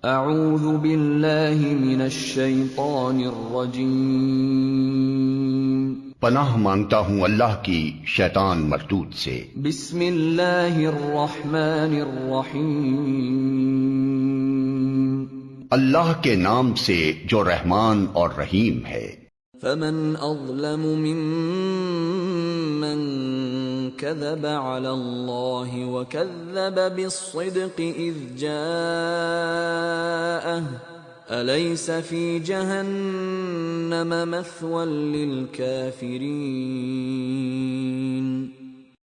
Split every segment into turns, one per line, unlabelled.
اعوذ باللہ من الشیطان الرجیم،
پناہ مانگتا ہوں اللہ کی شیطان مردود سے۔
بسم اللہ الرحمن الرحیم،
اللہ کے نام سے جو رحمان اور رحیم ہے۔
فمن اظلم ممن كذب على الله وكذب بالصدق اذ جاءه اليس في جهنم مثوى للكافرين۔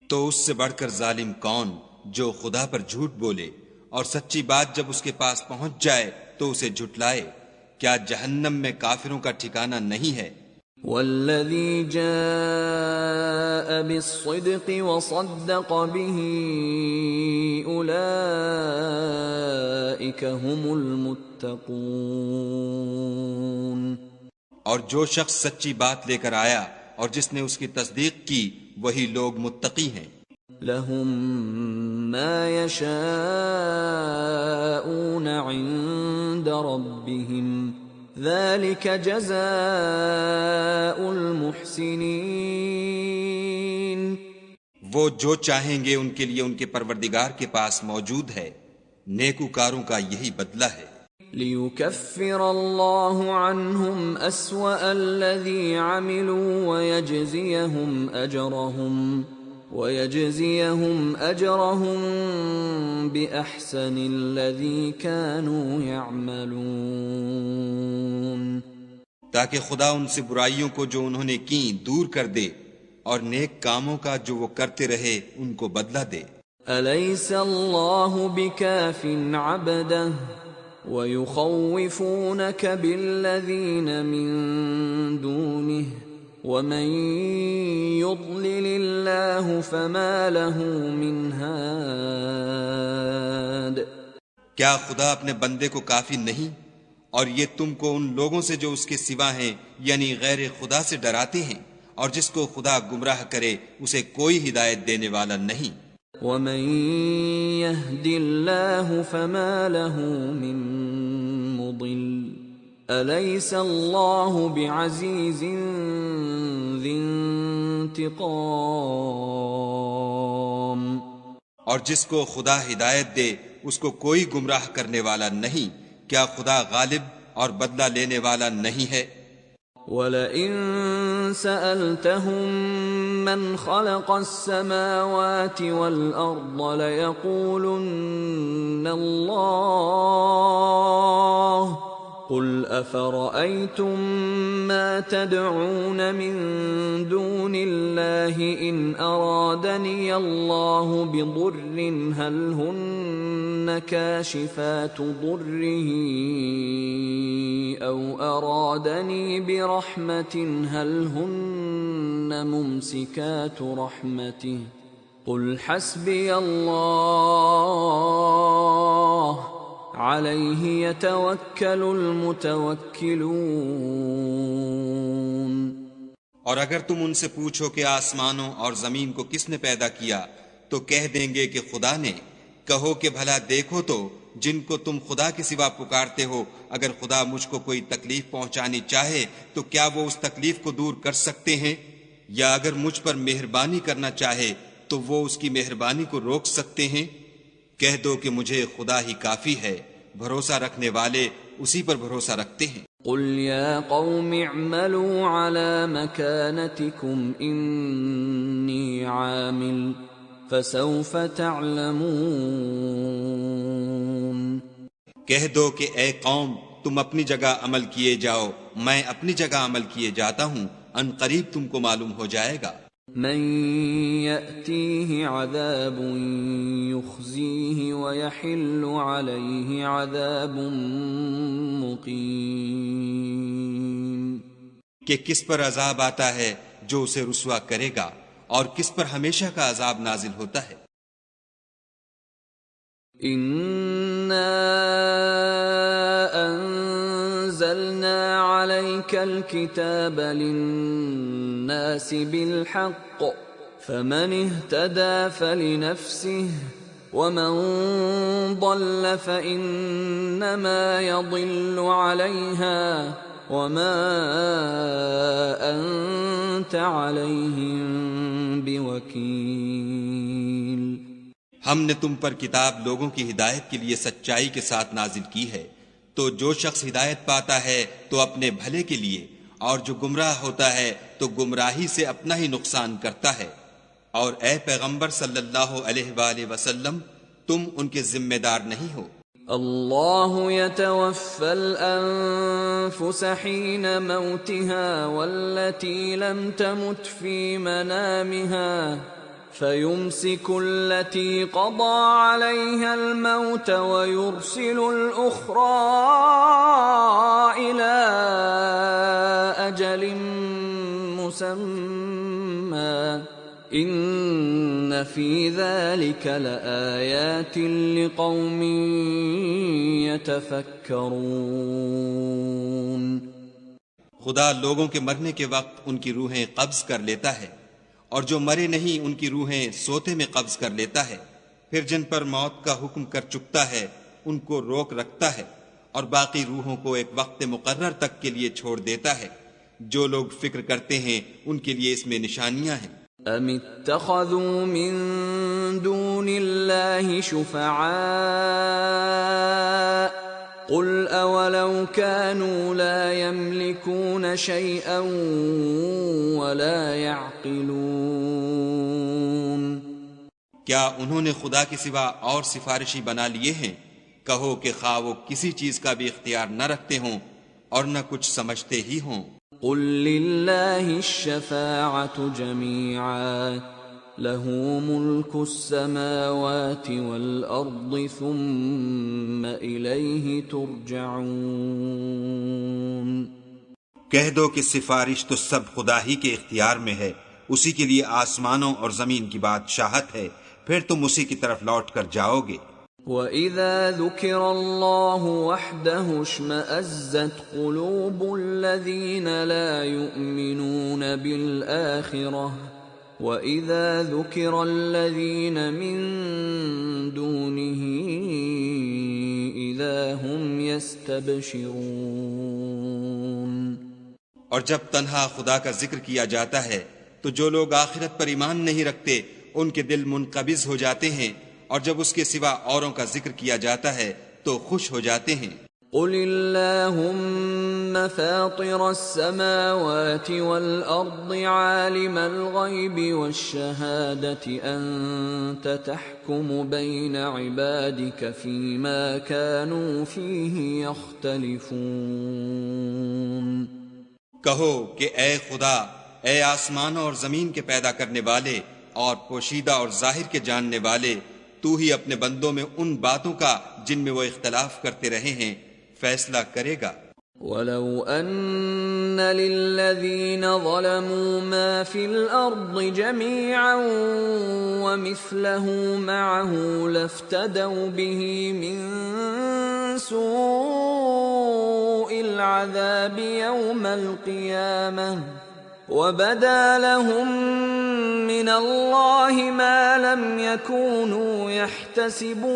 تو اس سے بڑھ کر ظالم کون جو خدا پر جھوٹ بولے اور سچی بات جب اس کے پاس پہنچ جائے تو اسے جھٹلائے، کیا جہنم میں کافروں کا ٹھکانہ نہیں ہے؟
والذی جاء بالصدق وصدق به اولئک هم المتقون۔
اور جو شخص سچی بات لے کر آیا اور جس نے اس کی تصدیق کی وہی لوگ متقی ہیں۔
لهم ما يشاءون عند ربهم ذلك جزاء المحسنین۔
وہ جو چاہیں گے ان کے لیے ان کے پروردگار کے پاس موجود ہے، نیکوکاروں کا یہی بدلہ ہے۔
لِيُكَفِّرَ اللَّهُ عَنْهُمْ أَسْوَأَ الَّذِي عَمِلُوا وَيَجْزِيَهُمْ أَجْرَهُمْ بِأَحْسَنِ الَّذِي كَانُوا يَعْمَلُونَ،
تاکہ خدا ان سے برائیوں کو جو انہوں نے کی دور کر دے اور نیک کاموں کا جو وہ کرتے رہے ان کو بدلہ دے۔
أَلَيْسَ اللَّهُ بِكَافٍ عَبْدَهُ وَيُخَوِّفُونَكَ بِالَّذِينَ مِن دُونِهِ وَمَن يُضْلِلِ اللَّهُ فَمَا لَهُ مِنْ هَادٍ۔
کیا خدا اپنے بندے کو کافی نہیں، اور یہ تم کو ان لوگوں سے جو اس کے سوا ہیں یعنی غیر خدا سے ڈراتے ہیں، اور جس کو خدا گمراہ کرے اسے کوئی ہدایت دینے والا نہیں۔
وَمَن يَهْدِ اللَّهُ فَمَا لَهُ مِن مُضِلٍّ أَلَيْسَ اللَّهُ بِعَزِيزٍ ذِي انتقام۔
اور جس کو خدا ہدایت دے اس کو کوئی گمراہ کرنے والا نہیں، کیا خدا غالب اور بدلہ لینے والا نہیں ہے؟
وَلَئِن سَأَلْتَهُم مَّنْ خَلَقَ السَّمَاوَاتِ وَالْأَرْضَ لَيَقُولُنَّ اللَّهُ قُلْ أَفَرَأَيْتُم مَّا تَدْعُونَ مِن دُونِ اللَّهِ إِنْ أَرَادَنِيَ اللَّهُ بِضُرٍّ هَلْ هُنَّ كَاشِفَاتُ ضُرِّهِ أَوْ أَرَادَنِي بِرَحْمَةٍ هَلْ هُنَّ مُمْسِكَاتُ رَحْمَتِهِ قُلْ حَسْبِيَ اللَّهُ عَلَيْهِ يَتَوَكَّلُ الْمُتَوَكِّلُونَ۔
اور اگر تم ان سے پوچھو کہ آسمانوں اور زمین کو کس نے پیدا کیا تو کہہ دیں گے کہ خدا نے۔ کہو کہ بھلا دیکھو تو جن کو تم خدا کے سوا پکارتے ہو، اگر خدا مجھ کو کوئی تکلیف پہنچانی چاہے تو کیا وہ اس تکلیف کو دور کر سکتے ہیں؟ یا اگر مجھ پر مہربانی کرنا چاہے تو وہ اس کی مہربانی کو روک سکتے ہیں؟ کہہ دو کہ مجھے خدا ہی کافی ہے، بھروسہ رکھنے والے اسی پر بھروسہ رکھتے ہیں۔
قُلْ يَا قَوْمِ اعْمَلُوا عَلَى مَكَانَتِكُمْ إِنِّي عَامِلٌ فَسَوْفَ تَعْلَمُونَ۔
کہہ دو کہ اے قوم تم اپنی جگہ عمل کیے جاؤ، میں اپنی جگہ عمل کیے جاتا ہوں، ان قریب تم کو معلوم ہو جائے گا۔
من يأتيه عذاب يخزيه ويحل عليه عذاب مقيم۔
کہ کس پر عذاب آتا ہے جو اسے رسوا کرے گا، اور کس پر ہمیشہ کا عذاب نازل ہوتا ہے۔
إِنَّا أَنزَلْنَا عَلَيْكَ الْكِتَابَ لِلنَّاسِ بِالْحَقِّ فَمَنِ اهْتَدَى فَلِنَفْسِهِ ومن ضل فإنما يضل عليها وما أنت عليهم بوكيل۔
ہم نے تم پر کتاب لوگوں کی ہدایت کے لیے سچائی کے ساتھ نازل کی ہے، تو جو شخص ہدایت پاتا ہے تو اپنے بھلے کے لیے، اور جو گمراہ ہوتا ہے تو گمراہی سے اپنا ہی نقصان کرتا ہے۔ اور اے پیغمبر صلی اللہ علیہ وآلہ وسلم، تم ان کے ذمہ دار نہیں ہو۔
اللہ يتوفى الأنفس حين موتها والتي لم تمت في منامها فيمسك التي قضى عليها الموت ويرسل الأخرى إلى أجل مسمى إن في ذلك لآيات لقوم يتفكرون۔
خدا لوگوں کے مرنے کے وقت ان کی روحیں قبض کر لیتا ہے، اور جو مرے نہیں ان کی روحیں سوتے میں قبض کر لیتا ہے، پھر جن پر موت کا حکم کر چکتا ہے ان کو روک رکھتا ہے، اور باقی روحوں کو ایک وقت مقرر تک کے لیے چھوڑ دیتا ہے۔ جو لوگ فکر کرتے ہیں ان کے لیے اس میں نشانیاں ہیں۔
ام اتخذوا من دون الله شفعاء قل اولو كانوا لا يملكون شيئا ولا يعقلون۔
کیا انہوں نے خدا کے سوا اور سفارشی بنا لیے ہیں؟ کہو کہ خواہ وہ کسی چیز کا بھی اختیار نہ رکھتے ہوں اور نہ کچھ سمجھتے ہی ہوں۔
قل للہ الشفاعة جميعا له ملك السماوات والأرض ثم إليه ترجعون۔
کہہ دو کہ سفارش تو سب خدا ہی کے اختیار میں ہے، اسی کے لیے آسمانوں اور زمین کی بادشاہت ہے، پھر تم اسی کی طرف لوٹ کر جاؤ گے۔
وَإِذَا ذُكِرَ اللَّهُ وَحْدَهُ اشْمَأَزَّتْ قُلُوبُ الَّذِينَ لَا يُؤْمِنُونَ بِالْآخِرَةِ وَإِذَا ذُكِرَ الَّذِينَ مِن دُونِهِ إِذَا هُمْ يَسْتَبْشِرُونَ۔
اور جب تنہا خدا کا ذکر کیا جاتا ہے تو جو لوگ آخرت پر ایمان نہیں رکھتے ان کے دل منقبض ہو جاتے ہیں، اور جب اس کے سوا اوروں کا ذکر کیا جاتا ہے تو خوش ہو جاتے ہیں۔
قل اللہم فاطر السماوات والارض عالم الغیب والشہادة انت تحکم بین عبادک فیما كانوا فیہ یختلفون۔
کہو کہ اے خدا، اے آسمانوں اور زمین کے پیدا کرنے والے اور پوشیدہ اور ظاہر کے جاننے والے، تو ہی اپنے بندوں میں ان باتوں کا جن میں وہ اختلاف کرتے رہے ہیں فیصلہ کرے گا۔
وَلَوْ أَنَّ لِلَّذِينَ ظَلَمُوا مَا فِي الْأَرْضِ جَمِيعًا وَمِثْلَهُ مَعَهُ لَافْتَدَوْا بِهِ مِنْ سُوءِ الْعَذَابِ يَوْمَ الْقِيَامَةِ وَبَدَا لَهُم مِّنَ اللَّهِ مَا لَمْ يَكُونُوا يَحْتَسِبُونَ۔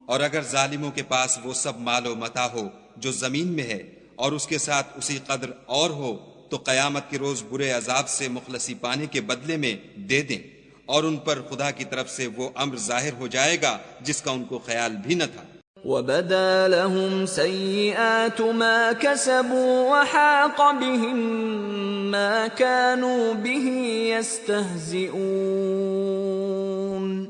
اور اگر ظالموں کے پاس وہ سب مال و متاع ہو جو زمین میں ہے اور اس کے ساتھ اسی قدر اور ہو تو قیامت کے روز برے عذاب سے مخلصی پانے کے بدلے میں دے دیں، اور ان پر خدا کی طرف سے وہ امر ظاہر ہو جائے گا جس کا ان کو خیال بھی نہ تھا۔
وَبَدَا لَهُمْ سَيِّئَاتُ مَا كَسَبُوا وَحَاقَ بِهِمْ مَا كَانُوا بِهِ يَسْتَهْزِئُونَ۔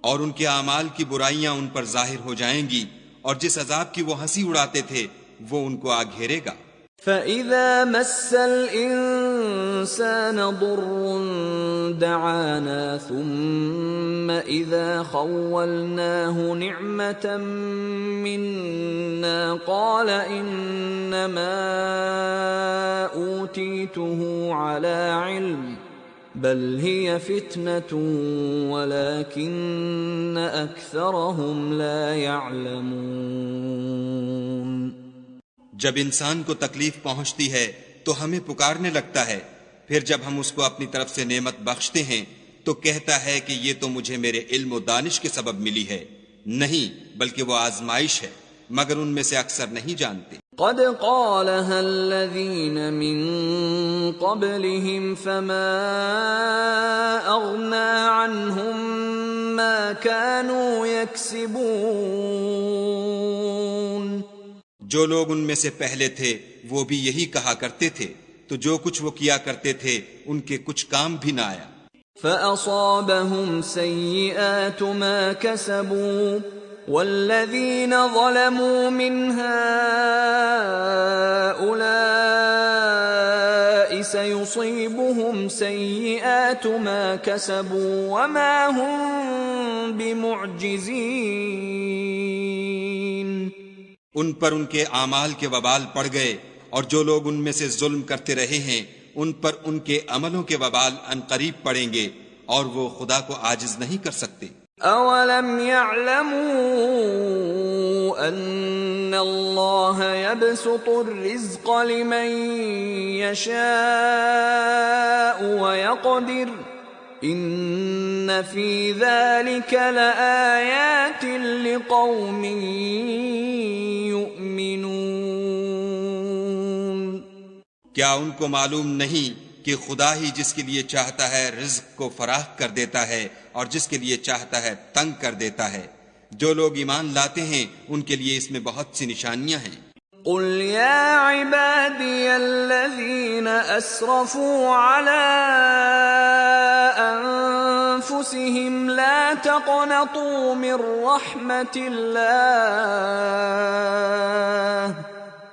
اور ان کے اعمال کی برائیاں ان پر ظاہر ہو جائیں گی، اور جس عذاب کی وہ ہنسی اڑاتے تھے وہ ان کو آ گھیرے گا۔
فَإِذَا مَسَّ الْإِنسَانَ ضُرٌّ دَعَانَا ثُمَّ إِذَا خَوَّلْنَاهُ نِعْمَةً مِنَّا قَالَ إِنَّمَا أُوتِيتُهُ عَلَى عِلْمٍ بَلْ هِيَ فِتْنَةٌ وَلَكِنَّ أَكْثَرَهُمْ لَا يَعْلَمُونَ۔
جب انسان کو تکلیف پہنچتی ہے تو ہمیں پکارنے لگتا ہے، پھر جب ہم اس کو اپنی طرف سے نعمت بخشتے ہیں تو کہتا ہے کہ یہ تو مجھے میرے علم و دانش کے سبب ملی ہے، نہیں بلکہ وہ آزمائش ہے، مگر ان میں سے اکثر نہیں جانتے۔
قد قالها الذين من قبلهم فما أغنى عنهم ما كانوا يكسبون۔
جو لوگ ان میں سے پہلے تھے وہ بھی یہی کہا کرتے تھے، تو جو کچھ وہ کیا کرتے تھے ان کے کچھ کام بھی نہ آیا۔
فأصابهم سيئات ما كسبوا والذين ظلموا من هؤلاء سيصيبهم سيئات ما كسبوا وما هم بمعجزين۔
ان پر ان کے اعمال کے وبال پڑ گئے، اور جو لوگ ان میں سے ظلم کرتے رہے ہیں ان پر ان کے عملوں کے وبال عنقریب پڑیں گے، اور وہ خدا کو عاجز نہیں کر سکتے۔
اولم يعلموا ان اللہ يبسط الرزق لمن يشاء ويقدر ان في ذلك لآیات لقوم یؤمنون۔
کیا ان کو معلوم نہیں کہ خدا ہی جس کے لیے چاہتا ہے رزق کو فراخ کر دیتا ہے اور جس کے لیے چاہتا ہے تنگ کر دیتا ہے؟ جو لوگ ایمان لاتے ہیں ان کے لیے اس میں بہت سی نشانیاں ہیں۔
قل یا عبادی الذین اسرفوا علی انفسهم لا تقنطوا من رحمت اللہ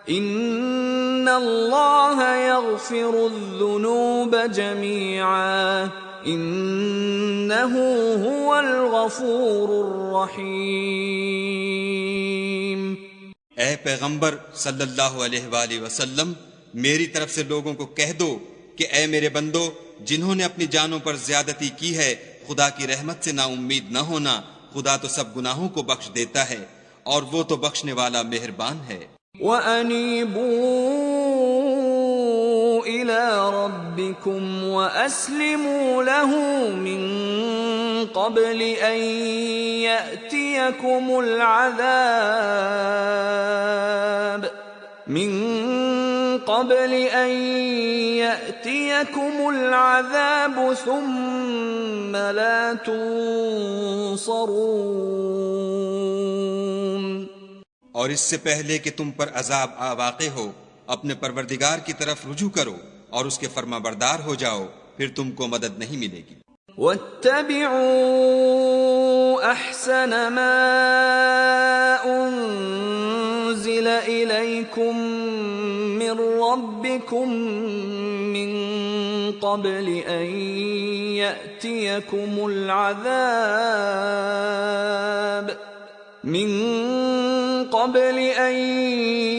ان اللہ یغفر الذنوب جميعا انہ هو الغفور الرحیم۔
اے پیغمبر صلی اللہ علیہ وآلہ وسلم، میری طرف سے لوگوں کو کہہ دو کہ اے میرے بندو، جنہوں نے اپنی جانوں پر زیادتی کی ہے خدا کی رحمت سے نا امید نہ ہونا، خدا تو سب گناہوں کو بخش دیتا ہے اور وہ تو بخشنے والا مہربان ہے۔
وَأَنِيبُوا إِلَىٰ رَبِّكُمْ وَأَسْلِمُوا لَهُ مِن قَبْلِ أَن يَأْتِيَكُمُ الْعَذَابُ ثُمَّ لَا تُنصَرُونَ۔
اور اس سے پہلے کہ تم پر عذاب واقع ہو، اپنے پروردگار کی طرف رجوع کرو اور اس کے فرما بردار ہو جاؤ، پھر تم کو مدد نہیں ملے گی۔
وَاتَّبِعُوا أَحْسَنَ مَا أُنزِلَ إِلَيْكُم مِّن رَّبِّكُم مِّن قَبْلِ أَن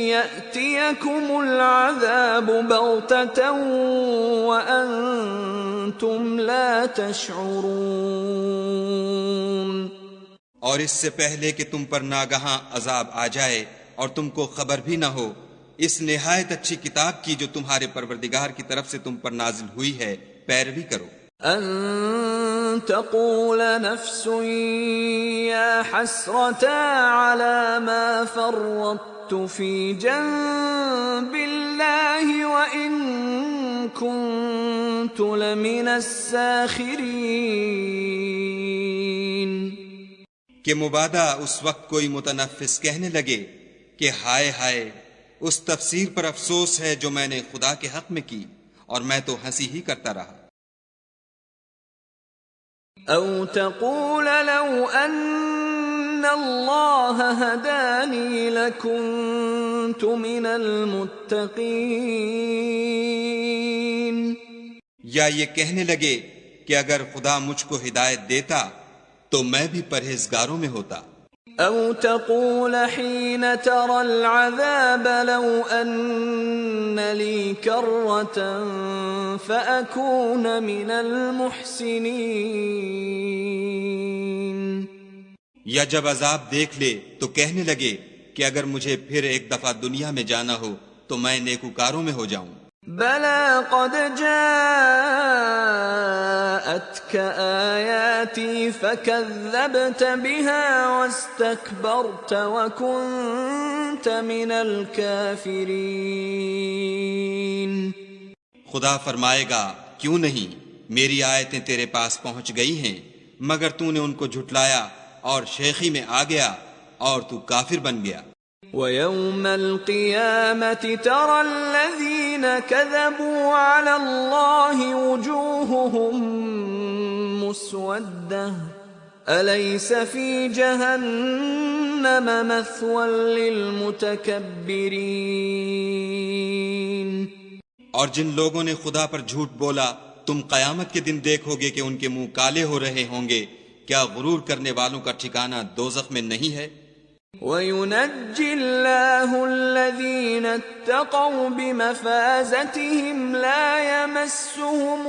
يَأْتِيَكُمُ الْعَذَابُ بَغْتَةً وَأَنتُمْ لَا تَشْعُرُونَ۔
اور اس سے پہلے کہ تم پر ناگہاں عذاب آ جائے اور تم کو خبر بھی نہ ہو، اس نہایت اچھی کتاب کی جو تمہارے پروردگار کی طرف سے تم پر نازل ہوئی ہے پیروی کرو۔
ان تقول نفس یا حسرتا علی ما فرطت فی جنب اللہ وان کنت لمن الساخرین۔
کہ مبادا اس وقت کوئی متنفس کہنے لگے کہ ہائے ہائے، اس تفسیر پر افسوس ہے جو میں نے خدا کے حق میں کی، اور میں تو ہنسی ہی کرتا رہا۔
او تقول لو ان اللہ ہدانی لکنت من المتقین۔
یا یہ کہنے لگے کہ اگر خدا مجھ کو ہدایت دیتا تو میں بھی پرہیزگاروں میں ہوتا۔
او تقول حين ترى العذاب لو ان لي كرة فأكون من المحسنين۔
یا جب عذاب دیکھ لے تو کہنے لگے کہ اگر مجھے پھر ایک دفعہ دنیا میں جانا ہو تو میں نیکوکاروں میں ہو جاؤں۔
بلى قد جاء جاءتك آياتي فكذبت بها واستكبرت وكنت من الكافرين.
خدا فرمائے گا کیوں نہیں میری آیتیں تیرے پاس پہنچ گئی ہیں مگر تو نے ان کو جھٹلایا اور شیخی میں آ گیا اور تو کافر بن گیا.
وَيَوْمَ الْقِيَامَةِ تَرَى الَّذِينَ كَذَبُوا عَلَى اللَّهِ وُجُوهُهُمْ مُسْوَدَّةٌ أَلَيْسَ فِي جَهَنَّمَ مَثْوًى لِّلْمُتَكَبِّرِينَ.
اور جن لوگوں نے خدا پر جھوٹ بولا تم قیامت کے دن دیکھو گے کہ ان کے منہ کالے ہو رہے ہوں گے. کیا غرور کرنے والوں کا ٹھکانہ دوزخ میں نہیں ہے؟
وَيُنَجِّي اللَّهُ الَّذِينَ اتَّقَوْا بِمَفَازَتِهِمْ لَا يَمَسُّهُمُ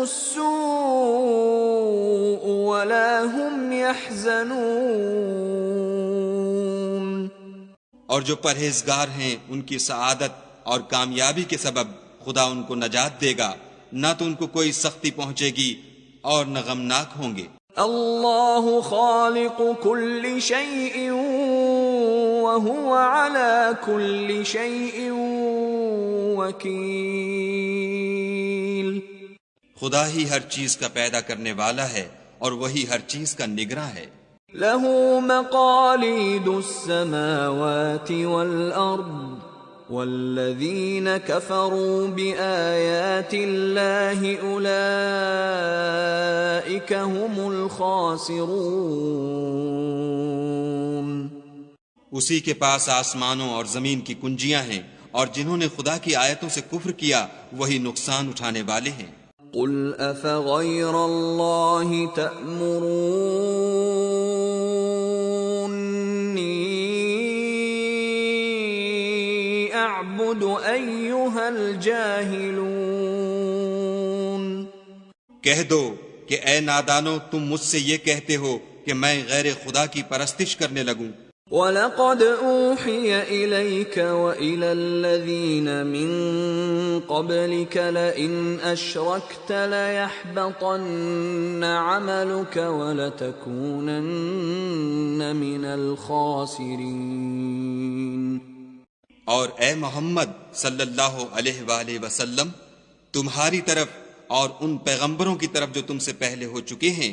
السُّوءُ وَلَا هُمْ يَحْزَنُونَ.
اور جو پرہیزگار ہیں ان کی سعادت اور کامیابی کے سبب خدا ان کو نجات دے گا، نہ تو ان کو کوئی سختی پہنچے گی اور نہ غمناک ہوں گے.
اللہ خالق كل شيء وهو على كل شيء وكيل.
خدا ہی ہر چیز کا پیدا کرنے والا ہے اور وہی ہر چیز کا نگراں ہے.
له مقاليد السماوات والأرض والذين كفروا بآيات الله أولئك هم الخاسرون.
اسی کے پاس آسمانوں اور زمین کی کنجیاں ہیں اور جنہوں نے خدا کی آیتوں سے کفر کیا وہی نقصان اٹھانے والے ہیں.
قل أفغير الله تأمروني أعبد أيها الجاهلون.
کہہ دو کہ اے نادانو تم مجھ سے یہ کہتے ہو کہ میں غیر خدا کی پرستش کرنے لگوں.
وَلَقَدْ أُوحِيَ إِلَيْكَ وَإِلَى الَّذِينَ مِن قَبْلِكَ لَئِنْ أَشْرَكْتَ لَيَحْبَطَنَّ عَمَلُكَ وَلَتَكُونَنَّ مِنَ الْخَاسِرِينَ.
اور اے محمد صلی اللہ علیہ وآلہ وسلم تمہاری طرف اور ان پیغمبروں کی طرف جو تم سے پہلے ہو چکے ہیں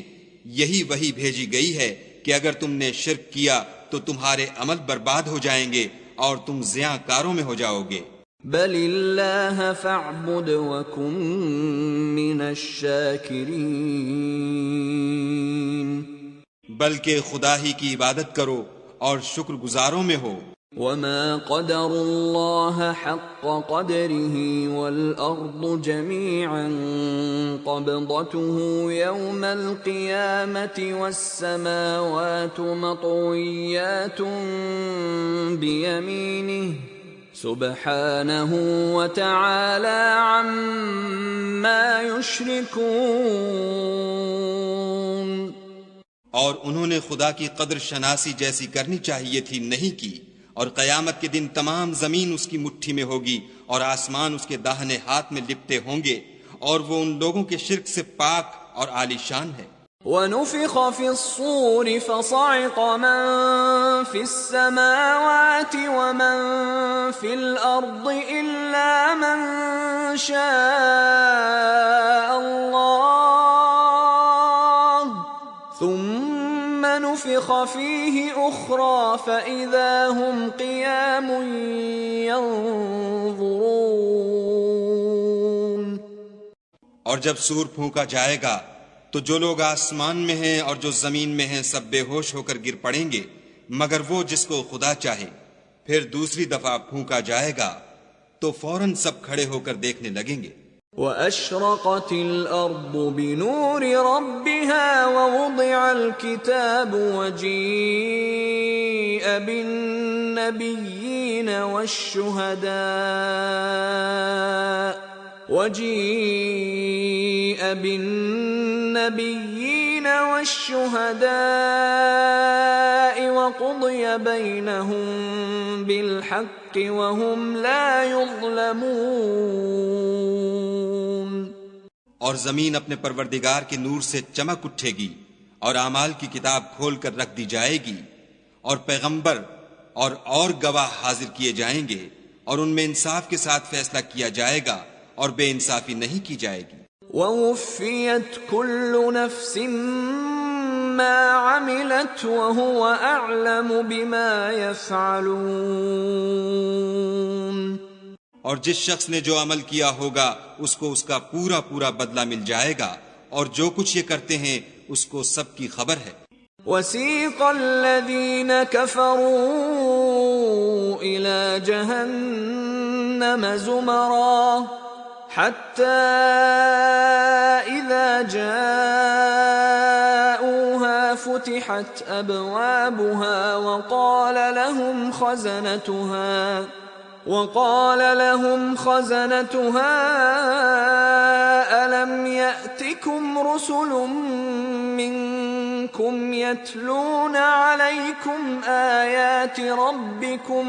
یہی وحی بھیجی گئی ہے کہ اگر تم نے شرک کیا تو تمہارے عمل برباد ہو جائیں گے اور تم زیاں کاروں میں ہو جاؤ گے.
بل اللہ فاعبد وکن من الشاکرین.
بلکہ خدا ہی کی عبادت کرو اور شکر گزاروں میں ہو.
وما قدر اللہ حق قدره والارض جميعا قبضته يوم القيامة والسماوات مطويات بيمينه سبحانه وتعالى عما يشركون.
اور انہوں نے خدا کی قدر شناسی جیسی کرنی چاہیے تھی نہیں کی. اور قیامت کے دن تمام زمین اس کی مٹھی میں ہوگی اور آسمان اس کے داہنے ہاتھ میں لپٹے ہوں گے اور وہ ان لوگوں کے شرک سے پاک اور عالی شان ہے.
وَنُفِخَ فِي الصُّورِ فَصَعِقَ مَن فِي السَّمَاوَاتِ وَمَن فِي الْأَرْضِ إِلَّا مَن شَاءَ اللَّهُ ثُمَّ نُفِخَ فِيهِ أُخْرَى فَإِذَا هُمْ قِيَامٌ يَنظُرُونَ.
اور جب سور پھونکا جائے گا تو جو لوگ آسمان میں ہیں اور جو زمین میں ہیں سب بے ہوش ہو کر گر پڑیں گے مگر وہ جس کو خدا چاہے. پھر دوسری دفعہ پھونکا جائے گا تو فوراً سب کھڑے ہو کر دیکھنے لگیں گے.
وَأَشْرَقَتِ الْأَرْضُ بِنُورِ رَبِّهَا وَوُضِعَ الْكِتَابُ وَجِيءَ بِالنَّبِيِّينَ وَالشُّهَدَاءِ وَقُضِيَ بَيْنَهُم بِالْحَقِّ بالحق وهم لا يظلمون۔
اور زمین اپنے پروردگار کے نور سے چمک اٹھے گی اور اعمال کی کتاب کھول کر رکھ دی جائے گی، اور پیغمبر اور گواہ حاضر کیے جائیں گے، اور ان میں انصاف کے ساتھ فیصلہ کیا جائے گا اور بے انصافی نہیں کی جائے گی۔
وَوُفِّيَتْ كُلُّ نَفْسٍ مَّا عَمِلَتْ وَهُوَ أَعْلَمُ بِمَا يَفْعَلُونَ۔
اور جس شخص نے جو عمل کیا ہوگا اس کو اس کا پورا پورا بدلہ مل جائے گا، اور جو کچھ یہ کرتے ہیں اس کو سب کی خبر ہے۔
وَسِيقَ الَّذِينَ كَفَرُوا إِلَى جَهَنَّمَ زُمَرًا حَتَّى إِذَا جَاءُوهَا فُتِحَتْ أَبْوَابُهَا وقال لهم خزنتها ألم يأتكم رسل منكم يتلون عليكم آيات ربكم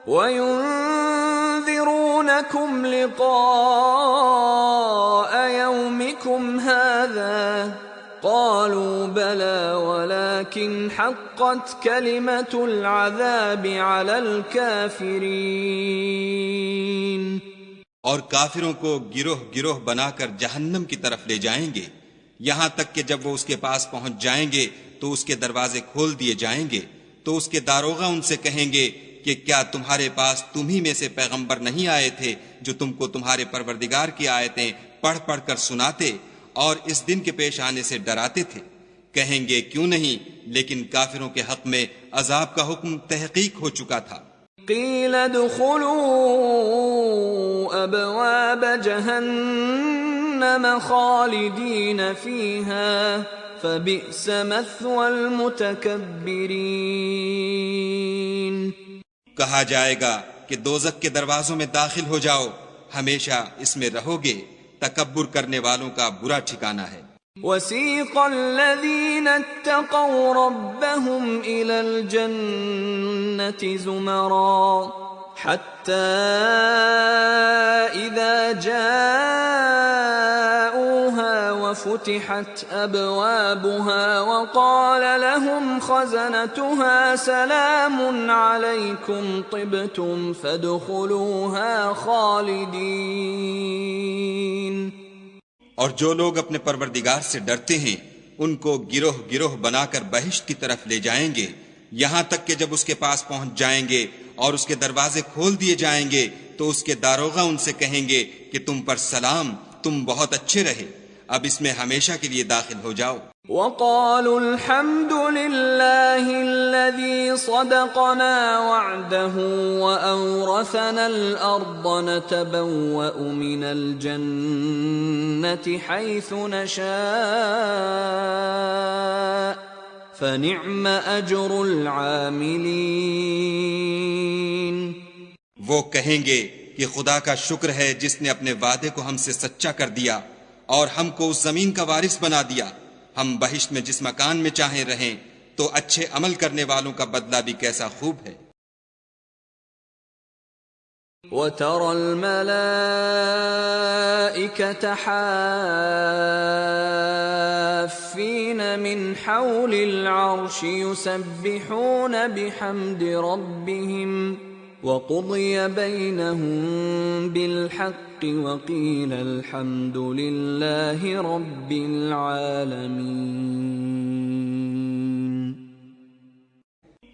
وينذرونكم لقاء يومكم هذا؟ قالوا بلى ولكن حقت كلمة العذاب على الكافرين۔
اور کافروں کو گروہ گروہ بنا کر جہنم کی طرف لے جائیں گے، یہاں تک کہ جب وہ اس کے پاس پہنچ جائیں گے تو اس کے دروازے کھول دیے جائیں گے، تو اس کے داروغہ ان سے کہیں گے کہ کیا تمہارے پاس تم ہی میں سے پیغمبر نہیں آئے تھے جو تم کو تمہارے پروردگار کی آیتیں پڑھ پڑھ کر سناتے اور اس دن کے پیش آنے سے ڈراتے تھے؟ کہیں گے کیوں نہیں، لیکن کافروں کے حق میں عذاب کا حکم تحقیق ہو چکا تھا۔
قیل ادخلوا ابواب جہنم خالدین فیہا فبئس مثوى المتکبرین۔
کہا جائے گا کہ دوزخ کے دروازوں میں داخل ہو جاؤ، ہمیشہ اس میں رہو گے، تکبر کرنے والوں کا برا ٹھکانہ ہے۔
وَسِيقَ الَّذِينَ اتَّقَوْا رَبَّهُمْ إِلَى الْجَنَّةِ زُمَرًا حَتَّى إِذَا جَاءُوهَا وَفُتِحَتْ أَبْوَابُهَا وَقَالَ لَهُمْ خَزَنَتُهَا سَلَامٌ عَلَيْكُمْ طِبْتُمْ فَادْخُلُوهَا خَالِدِينَ۔
اور جو لوگ اپنے پروردگار سے ڈرتے ہیں ان کو گروہ گروہ بنا کر بہشت کی طرف لے جائیں گے، یہاں تک کہ جب اس کے پاس پہنچ جائیں گے اور اس کے دروازے کھول دیے جائیں گے تو اس کے داروغہ ان سے کہیں گے کہ تم پر سلام، تم بہت اچھے رہے، اب اس میں ہمیشہ کے لیے داخل ہو جاؤ۔
وَقَالُوا الْحَمْدُ لِلَّهِ الَّذِي صَدَقَنَا وَعْدَهُ وَأَوْرَثَنَا الْأَرْضَ نَتَبَوَّأُ مِنَ الْجَنَّةِ حَيْثُ نَشَاءُ فَنِعْمَ أَجْرُ الْعَامِلِينَ۔
وہ کہیں گے کہ خدا کا شکر ہے جس نے اپنے وعدے کو ہم سے سچا کر دیا اور ہم کو اس زمین کا وارث بنا دیا، ہم بہشت میں جس مکان میں چاہیں رہیں، تو اچھے عمل کرنے والوں کا بدلہ بھی کیسا خوب ہے۔
وَتَرَى الْمَلَائِكَةَ حَافِّينَ مِنْ حَوْلِ الْعَرْشِ يُسَبِّحُونَ بِحَمْدِ رَبِّهِمْ وَقُضِيَ بَيْنَهُم بِالْحَقِّ وَقِيلَ الْحَمْدُ لِلَّهِ رَبِّ الْعَالَمِينَ۔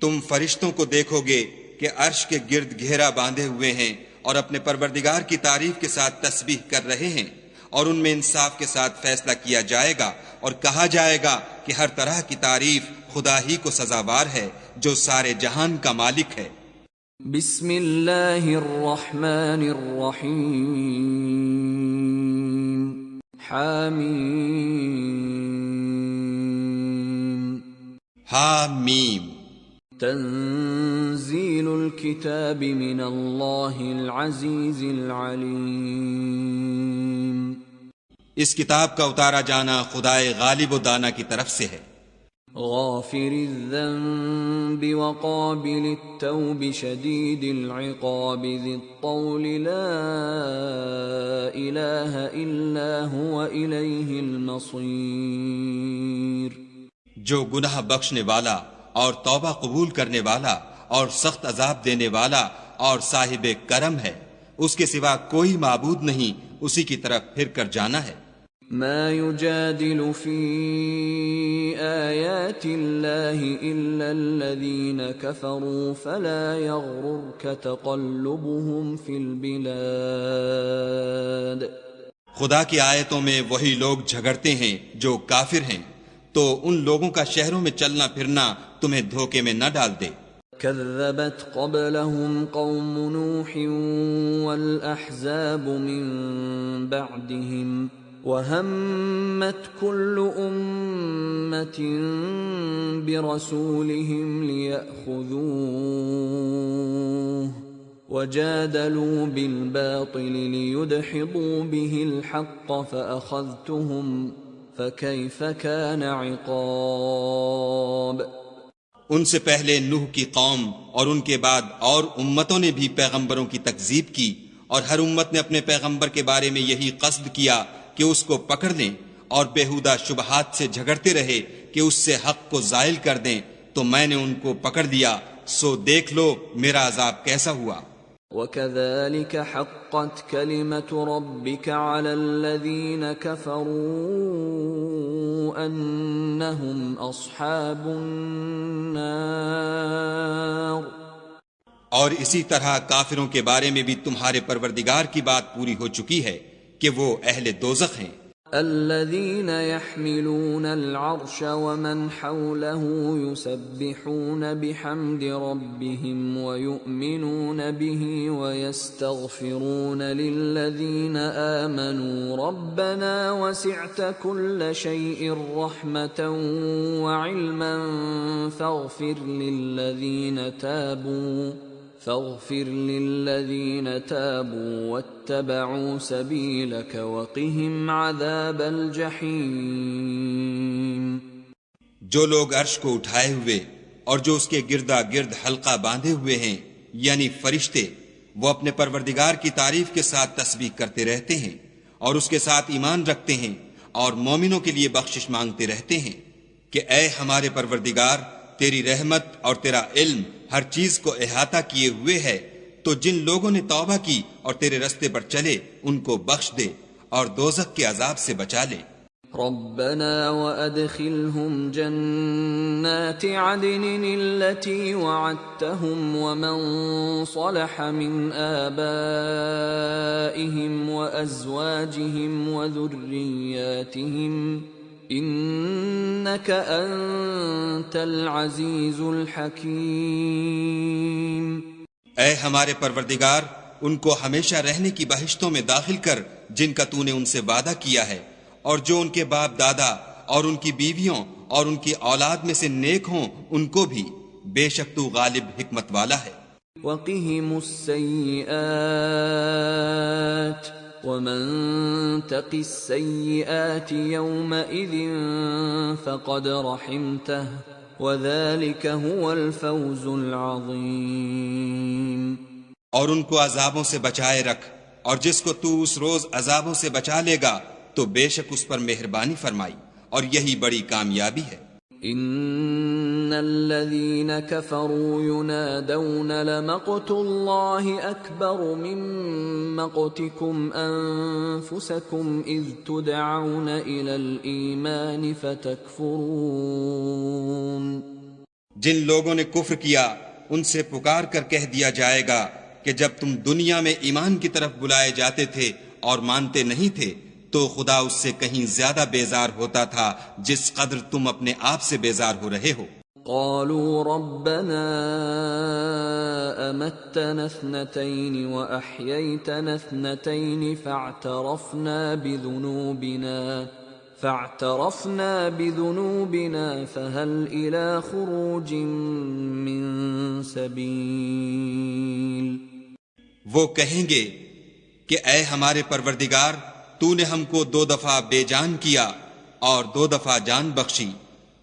تم فرشتوں کو دیکھو گے کہ عرش کے گرد گھیرا باندھے ہوئے ہیں اور اپنے پروردگار کی تعریف کے ساتھ تسبیح کر رہے ہیں، اور ان میں انصاف کے ساتھ فیصلہ کیا جائے گا اور کہا جائے گا کہ ہر طرح کی تعریف خدا ہی کو سزاوار ہے جو سارے جہان کا مالک ہے۔
بسم اللہ الرحمن الرحیم۔ حامیم۔
حامیم۔
تنزیل الکتاب من اللہ العزیز العلیم۔
اس کتاب کا اتارا جانا خدائے غالب و دانا کی طرف سے ہے۔
غافر الذنب وقابل التوب شديد العقاب ذي الطول لا إله إلا هو إليه المصير.
جو گناہ بخشنے والا اور توبہ قبول کرنے والا اور سخت عذاب دینے والا اور صاحب کرم ہے، اس کے سوا کوئی معبود نہیں، اسی کی طرف پھر کر جانا ہے.
ما يجادل في آيات الله إلا الذين كفروا فلا يغررك تقلبهم في البلاد.
خدا کی آیتوں میں وہی لوگ جھگڑتے ہیں جو کافر ہیں، تو ان لوگوں کا شہروں میں چلنا پھرنا تمہیں دھوکے میں نہ ڈال دے.
كذبت قبلهم قوم نوح والأحزاب من بعدهم وهمت كل أمة برسولهم ليأخذوه وجادلوا بالباطل ليدحضوا به الحق فأخذتهم فكيف كان عقاب.
ان سے پہلے نوح کی قوم اور ان کے بعد اور امتوں نے بھی پیغمبروں کی تکذیب کی، اور ہر امت نے اپنے پیغمبر کے بارے میں یہی قصد کیا کہ اس کو پکڑ لیں، اور بیہودہ شبہات سے جھگڑتے رہے کہ اس سے حق کو زائل کر دیں، تو میں نے ان کو پکڑ لیا، سو دیکھ لو میرا عذاب کیسا ہوا.
وَكَذَلِكَ حَقَّتْ كَلِمَةُ رَبِّكَ عَلَى الَّذِينَ كَفَرُوا أَنَّهُمْ أَصْحَابُ النَّارِ.
اور اسی طرح کافروں کے بارے میں بھی تمہارے پروردگار کی بات پوری ہو چکی ہے کہ وہ اہل دوزخ ہیں.
الذين يحملون العرش ومن حوله يسبحون بحمد ربهم ويؤمنون به ويستغفرون للذين آمنوا ربنا وسعت كل شيء رحمة وعلما فاغفر للذين تابوا واتبعوا سبيلك وقهم عذاب الجحيم.
جو لوگ عرش کو اٹھائے ہوئے اور جو اس کے گردا گرد حلقہ باندھے ہوئے ہیں یعنی فرشتے، وہ اپنے پروردگار کی تعریف کے ساتھ تسبیح کرتے رہتے ہیں اور اس کے ساتھ ایمان رکھتے ہیں اور مومنوں کے لیے بخشش مانگتے رہتے ہیں کہ اے ہمارے پروردگار، تیری رحمت اور تیرا علم ہر چیز کو احاطہ کیے ہوئے ہے، تو جن لوگوں نے توبہ کی اور تیرے رستے پر چلے ان کو بخش دے اور دوزخ کے عذاب سے بچا لے.
ربنا وادخلهم جنات عدن التي وعدتهم ومن صلح من آبائهم وأزواجهم وذرياتهم إنك أنت العزيز الحكيم.
اے ہمارے پروردگار، ان کو ہمیشہ رہنے کی بہشتوں میں داخل کر جن کا تو نے ان سے وعدہ کیا ہے، اور جو ان کے باپ دادا اور ان کی بیویوں اور ان کی اولاد میں سے نیک ہوں ان کو بھی، بے شک تو غالب حکمت والا ہے.
وَقِهِمُ السَّيِّئَاتِ وَمَن تَقِ السَّيِّئَاتِ يَوْمَئِذٍ فَقَدْ رَحِمْتَهُ وَذَلِكَ هُوَ الْفَوْزُ الْعَظِيمُ.
اور ان کو عذابوں سے بچائے رکھ، اور جس کو تو اس روز عذابوں سے بچا لے گا تو بے شک اس پر مہربانی فرمائی، اور یہی بڑی کامیابی ہے.
ان الذين كفروا ينادون لمقت الله اكبر من مقتكم انفسكم اذ تدعون الى الايمان فتكفرون.
جن لوگوں نے کفر کیا ان سے پکار کر کہہ دیا جائے گا کہ جب تم دنیا میں ایمان کی طرف بلائے جاتے تھے اور مانتے نہیں تھے تو خدا اس سے کہیں زیادہ بیزار ہوتا تھا جس قدر تم اپنے آپ سے بیزار ہو رہے ہو.
قالوا ربنا امتنا اثنتين واحييتنا اثنتين فاعترفنا بذنوبنا فهل الى خروج من سبيل.
وہ کہیں گے کہ اے ہمارے پروردگار، تو نے ہم کو 2 دفعہ بے جان کیا اور 2 دفعہ جان بخشی،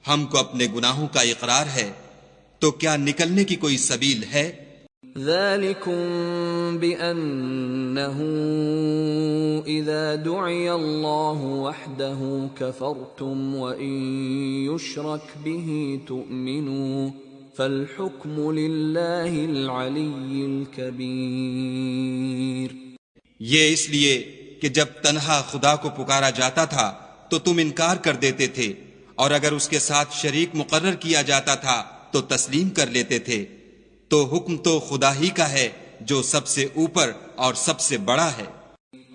ہم کو اپنے گناہوں کا اقرار ہے، تو کیا نکلنے کی کوئی سبیل ہے؟
ذَلِكُمْ بِأَنَّهُ إِذَا دُعِيَ اللَّهُ وَحْدَهُ كَفَرْتُمْ وَإِن يُشْرَكْ بِهِ تُؤْمِنُوا فَالْحُكْمُ لِلَّهِ الْعَلِيِّ الْكَبِيرِ۔
یہ اس لیے کہ جب تنہا خدا کو پکارا جاتا تھا تو تم انکار کر دیتے تھے، اور اگر اس کے ساتھ شریک مقرر کیا جاتا تھا تو تسلیم کر لیتے تھے، تو حکم تو خدا ہی کا ہے جو سب سے اوپر اور سب سے بڑا ہے۔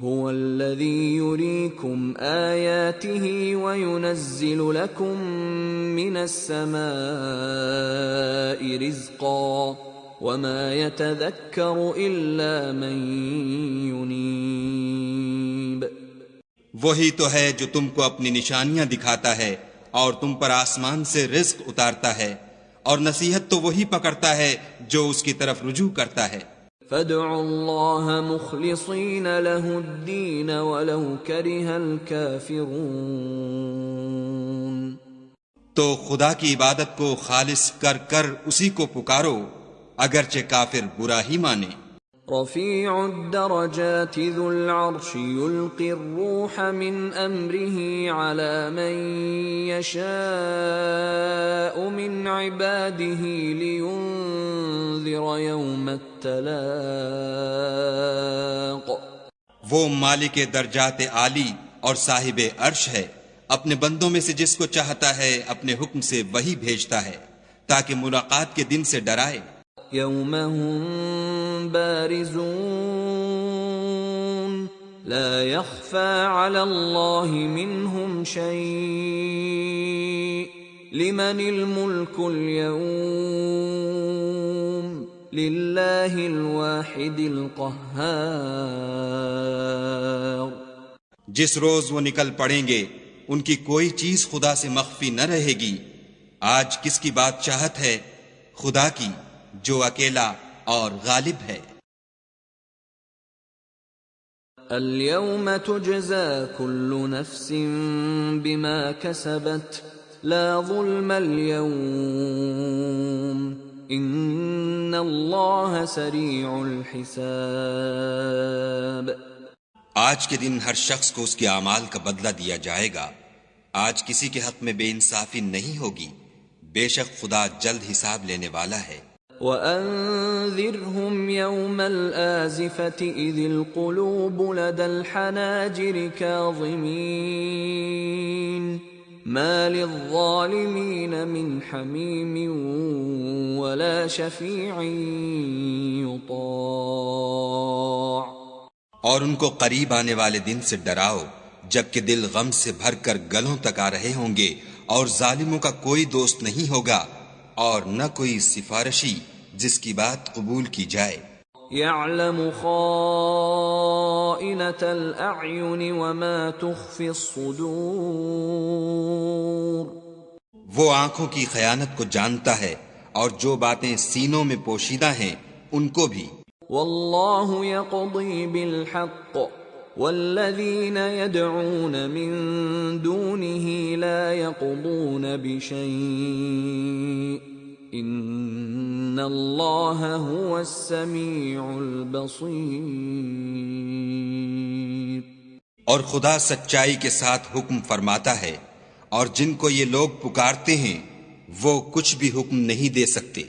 هو الذي يريكم آياته وينزل لكم من السماء رزقا وما يتذكر إلا من ينيب۔
وہی تو ہے جو تم کو اپنی نشانیاں دکھاتا ہے اور تم پر آسمان سے رزق اتارتا ہے، اور نصیحت تو وہی پکڑتا ہے جو اس کی طرف رجوع کرتا ہے۔
فادعوا الله مخلصين له الدين ولو كره الكافرون۔
تو خدا کی عبادت کو خالص کر کر اسی کو پکارو، اگرچہ کافر برا ہی مانے۔
رفيع الدرجات ذو العرش يلقي الروح من أمره على من يشاء من عباده لينذر يوم التلاق۔
وہ مالک درجات عالی اور صاحب عرش ہے، اپنے بندوں میں سے جس کو چاہتا ہے اپنے حکم سے وہی بھیجتا ہے تاکہ ملاقات کے دن سے ڈرائے۔
يوم هم بارزون لا يخفى على الله منهم شيء لمن الملك اليوم لله الواحد القهار۔
جس روز وہ نکل پڑیں گے ان کی کوئی چیز خدا سے مخفی نہ رہے گی۔ آج کس کی بادشاہت ہے؟ خدا کی، جو اکیلا اور غالب ہے۔
اليوم تجزى كل نفس بما كسبت لا ظلم اليوم ان الله سريع الحساب۔
آج کے دن ہر شخص کو اس کے اعمال کا بدلہ دیا جائے گا۔ آج کسی کے حق میں بے انصافی نہیں ہوگی، بے شک خدا جلد حساب لینے والا ہے۔
وَأَنذِرْهُمْ يَوْمَ الْآزِفَةِ إِذِ الْقُلُوبُ لَدَى الْحَنَاجِرِ كَاظِمِينَ مَا لِلظَّالِمِينَ مِنْ حَمِيمٍ وَلَا شَفِيعٍ يُطَاعُ۔
اور ان کو قریب آنے والے دن سے ڈراؤ جبکہ دل غم سے بھر کر گلوں تک آ رہے ہوں گے، اور ظالموں کا کوئی دوست نہیں ہوگا اور نہ کوئی سفارشی جس کی بات قبول کی جائے۔
يَعْلَمُ خَائِنَةَ الْأَعْيُنِ وَمَا تُخْفِي الصُّدُورُ۔
وہ آنکھوں کی خیانت کو جانتا ہے اور جو باتیں سینوں میں پوشیدہ ہیں ان کو بھی۔
واللہ یقضی بالحق والذین یدعون من دونه لا يقضون بشیء ان اللہ هو السمیع البصیر۔
اور خدا سچائی کے ساتھ حکم فرماتا ہے، اور جن کو یہ لوگ پکارتے ہیں وہ کچھ بھی حکم نہیں دے سکتے،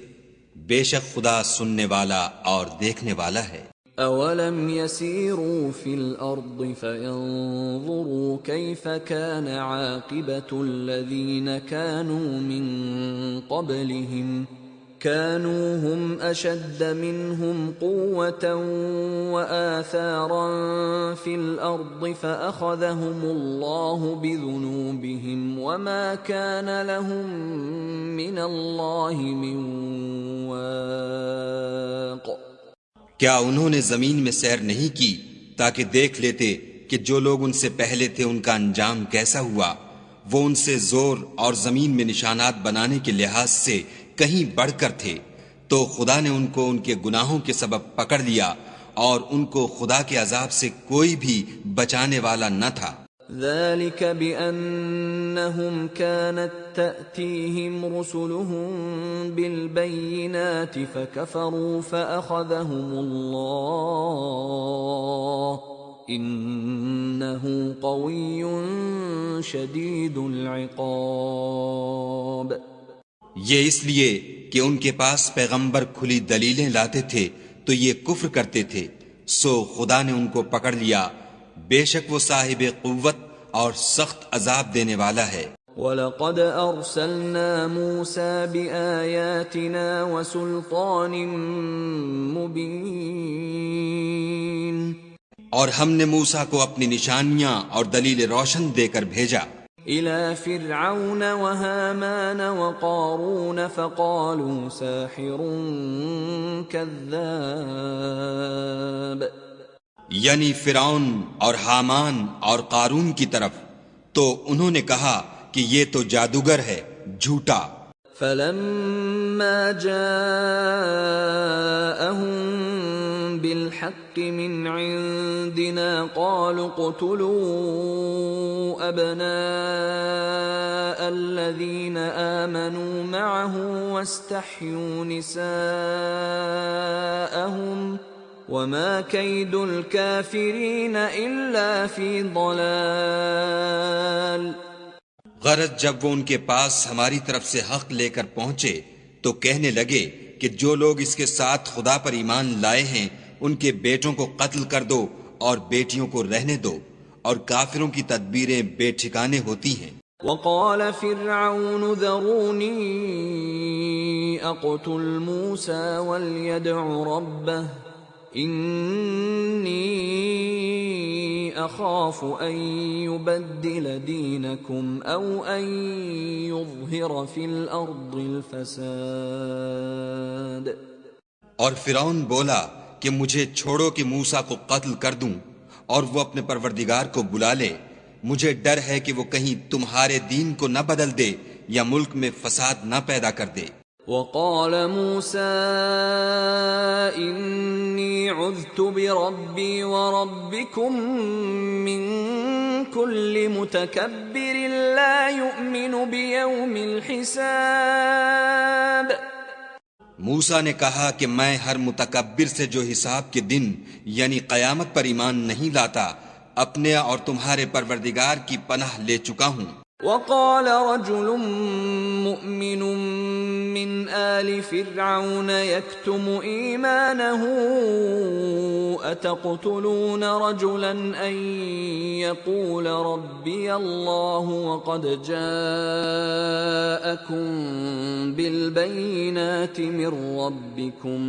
بے شک خدا سننے والا اور دیکھنے والا ہے۔
اولم يسيروا في الارض فينظروا كيف كان عاقبة الذين كانوا من قبلهم كانوا هم اشد منهم قوة واثارا في الارض فاخذهم الله بذنوبهم وما كان لهم من الله من واق۔
کیا انہوں نے زمین میں سیر نہیں کی تاکہ دیکھ لیتے کہ جو لوگ ان سے پہلے تھے ان کا انجام کیسا ہوا؟ وہ ان سے زور اور زمین میں نشانات بنانے کے لحاظ سے کہیں بڑھ کر تھے، تو خدا نے ان کو ان کے گناہوں کے سبب پکڑ لیا، اور ان کو خدا کے عذاب سے کوئی بھی بچانے والا نہ تھا۔
ذلك بأنهم كانت تأتيهم رسلهم بالبينات فكفروا فأخذهم الله إنه قوي شديد العقاب۔
یہ اس لیے کہ ان کے پاس پیغمبر کھلی دلیلیں لاتے تھے تو یہ کفر کرتے تھے، سو خدا نے ان کو پکڑ لیا، بے شک وہ صاحب قوت اور سخت عذاب دینے والا ہے۔
وَلَقَدْ أَرْسَلْنَا مُوسَى بِآيَاتِنَا وَسُلْطَانٍ مُبِينٍ،
اور ہم نے موسیٰ کو اپنی نشانیاں اور دلیل روشن دے کر بھیجا
إِلَى فِرْعَوْنَ وَهَامَانَ وَقَارُونَ فَقَالُوا سَاحِرٌ كَذَّابٌ،
یعنی فرعون اور حامان اور قارون کی طرف، تو انہوں نے کہا کہ یہ تو جادوگر ہے، جھوٹا۔
فَلَمَّا جَاءَهُم بِالْحَقِّ مِنْ عِنْدِنَا قَالُوا اقْتُلُوا أَبْنَاءَ الَّذِينَ آمَنُوا مَعَهُ وَاسْتَحْيُوا نِسَاءَهُمْ وَمَا كَيْدُ الْكَافِرِينَ إِلَّا فِي ضَلَالٍ۔
غرض جب وہ ان کے پاس ہماری طرف سے حق لے کر پہنچے تو کہنے لگے کہ جو لوگ اس کے ساتھ خدا پر ایمان لائے ہیں ان کے بیٹوں کو قتل کر دو اور بیٹیوں کو رہنے دو، اور کافروں کی تدبیریں بے ٹھکانے ہوتی ہیں۔
وقال فرعون ذروني اقتل موسى وليدع ربه إني أخاف أن يبدل دينكم أو أن يظهر في الأرض الفساد۔
اور فرعون بولا کہ مجھے چھوڑو کہ موسیٰ کو قتل کر دوں اور وہ اپنے پروردگار کو بلا لے، مجھے ڈر ہے کہ وہ کہیں تمہارے دین کو نہ بدل دے یا ملک میں فساد نہ پیدا کر دے۔
وقال موسى إني عذت بربي وربكم من كل متكبر لا يؤمن بيوم الحساب۔
موسیٰ نے کہا کہ میں ہر متکبر سے جو حساب کے دن یعنی قیامت پر ایمان نہیں لاتا اپنے اور تمہارے پروردگار کی پناہ لے چکا ہوں۔
وقال رجل مؤمن من آل فرعون يكتم إيمانه أتقتلون رجلا أن يقول ربي الله وقد جاءكم بالبينات من ربكم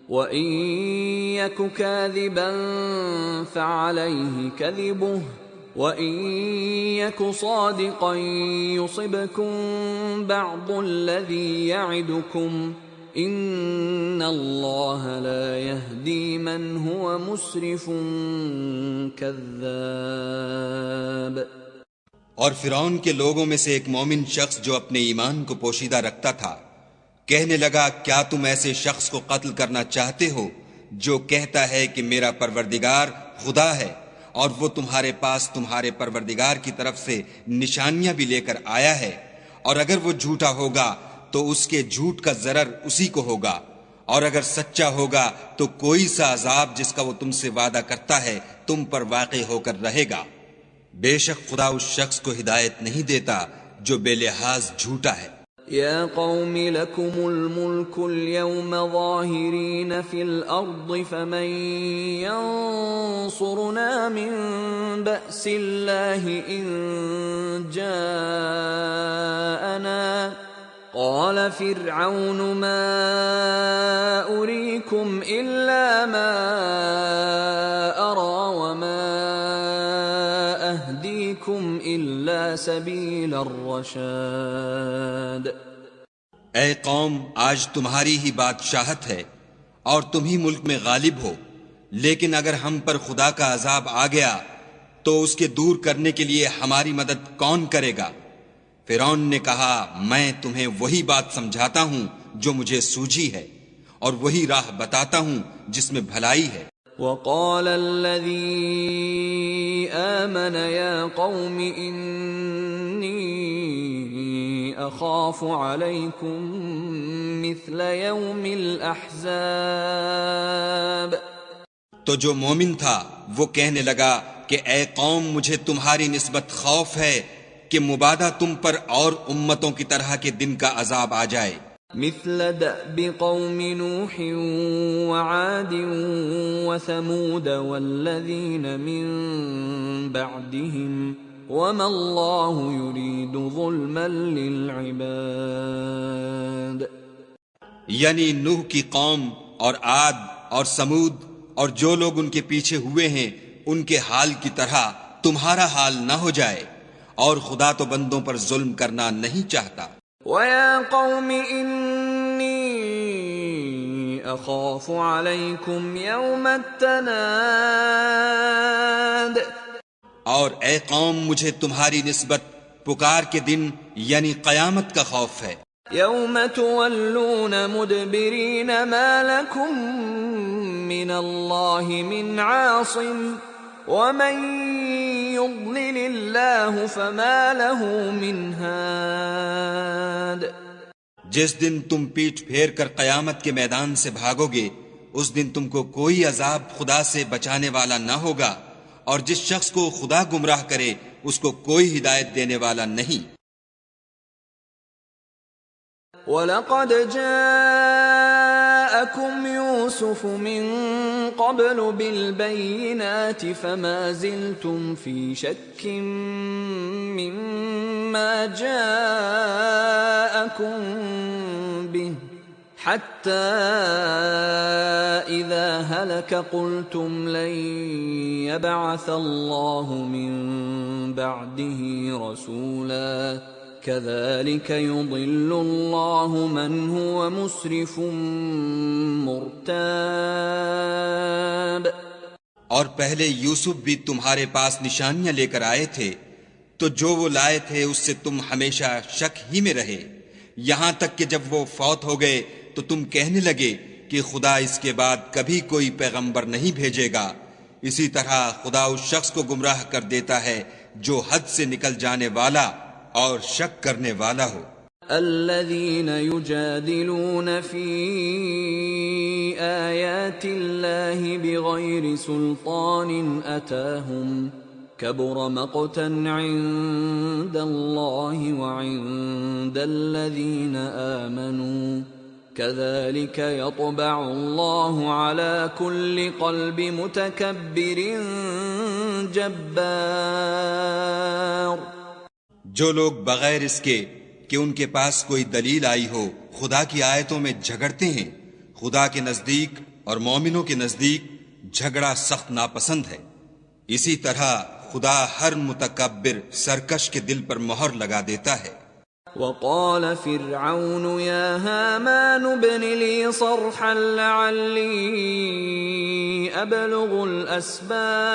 وإن يك كاذبا فعليه كذبه وَإِن يَكُ صَادِقًا يُصِبْكُم بَعْضُ الَّذِي يَعِدُكُمْ إِنَّ اللَّهَ لَا يَهْدِي مَنْ هُوَ مُسْرِفٌ كَذَّابٌ۔
اور فرعون کے لوگوں میں سے ایک مومن شخص جو اپنے ایمان کو پوشیدہ رکھتا تھا کہنے لگا، کیا تم ایسے شخص کو قتل کرنا چاہتے ہو جو کہتا ہے کہ میرا پروردگار خدا ہے اور وہ تمہارے پاس تمہارے پروردگار کی طرف سے نشانیاں بھی لے کر آیا ہے، اور اگر وہ جھوٹا ہوگا تو اس کے جھوٹ کا ضرر اسی کو ہوگا، اور اگر سچا ہوگا تو کوئی سا عذاب جس کا وہ تم سے وعدہ کرتا ہے تم پر واقع ہو کر رہے گا۔ بے شک خدا اس شخص کو ہدایت نہیں دیتا جو بے لحاظ جھوٹا ہے۔
يا قوم لكم الملك اليوم ظاهرين في الأرض فمن ينصرنا من بأس الله إن جاءنا قال فرعون ما أريكم إلا ما أرى وما أهديكم إلا سبيل الرشاد۔
اے قوم، آج تمہاری ہی بادشاہت ہے اور تم ہی ملک میں غالب ہو، لیکن اگر ہم پر خدا کا عذاب آ گیا تو اس کے دور کرنے کے لیے ہماری مدد کون کرے گا؟ فرعون نے کہا، میں تمہیں وہی بات سمجھاتا ہوں جو مجھے سوجھی ہے، اور وہی راہ بتاتا ہوں جس میں بھلائی ہے۔
وقال الذي آمن يا قوم إني أخاف عليكم مثل يوم الأحزاب.
تو جو مومن تھا وہ کہنے لگا کہ اے قوم مجھے تمہاری نسبت خوف ہے کہ مبادہ تم پر اور امتوں کی طرح کے دن کا عذاب آ جائے.
مثل دأب قوم نوح وعاد وثمود والذین من بعدهم وما اللہ يريد ظلما للعباد.
یعنی نوح کی قوم اور عاد اور سمود اور جو لوگ ان کے پیچھے ہوئے ہیں ان کے حال کی طرح تمہارا حال نہ ہو جائے، اور خدا تو بندوں پر ظلم کرنا نہیں چاہتا.
وَيَا قَوْمِ إِنِّي أَخَافُ عَلَيْكُمْ يَوْمَ التَّنَادِ.
اور اے قوم مجھے تمہاری نسبت پکار کے دن یعنی قیامت کا خوف ہے.
يَوْمَ تُوَلُّونَ مُدْبِرِينَ مَا لَكُمْ مِنَ اللَّهِ مِنْ عَاصِمٍ وَمَنْ يُضْلِلِ اللَّهُ فَمَا لَهُ مِنْ هَادٍ.
جس دن تم پیٹھ پھیر کر قیامت کے میدان سے بھاگو گے اس دن تم کو کوئی عذاب خدا سے بچانے والا نہ ہوگا، اور جس شخص کو خدا گمراہ کرے اس کو کوئی ہدایت دینے والا نہیں.
وَلَقَدْ جَاءَكُمْ يُوسُفُ مِنْ قَبْلُ بِالْبَيِّنَاتِ فَمَا زِلْتُمْ فِي شَكٍّ مِّمَّا جَاءَكُمْ بِهِ حَتَّى إِذَا هَلَكَ قُلْتُمْ لَنْ يَبْعَثَ اللَّهُ مِنْ بَعْدِهِ رَسُولًا كَذَلِكَ يُضِلُّ اللَّهُ مَنْ هُوَ مُسْرِفٌ مُرْتَابٌ.
اور پہلے یوسف بھی تمہارے پاس نشانیاں لے کر آئے تھے، تو جو وہ لائے تھے اس سے تم ہمیشہ شک ہی میں رہے، یہاں تک کہ جب وہ فوت ہو گئے تو تم کہنے لگے کہ خدا اس کے بعد کبھی کوئی پیغمبر نہیں بھیجے گا. اسی طرح خدا اس شخص کو گمراہ کر دیتا ہے جو حد سے نکل جانے والا اور شک کرنے والا ہو.
الذين يجادلون في آيات الله بغير سلطان أتاهم كبر مقتا عند الله وعند الذين آمنوا كذلك يطبع الله على كل قلب متكبر جبار.
جو لوگ بغیر اس کے کہ ان کے پاس کوئی دلیل آئی ہو خدا کی آیتوں میں جھگڑتے ہیں، خدا کے نزدیک اور مومنوں کے نزدیک جھگڑا سخت ناپسند ہے. اسی طرح خدا ہر متکبر سرکش کے دل پر مہر لگا دیتا ہے.
وقال فرعون يا هامان ابن لي صرحا لعلي أبلغ الأسباب.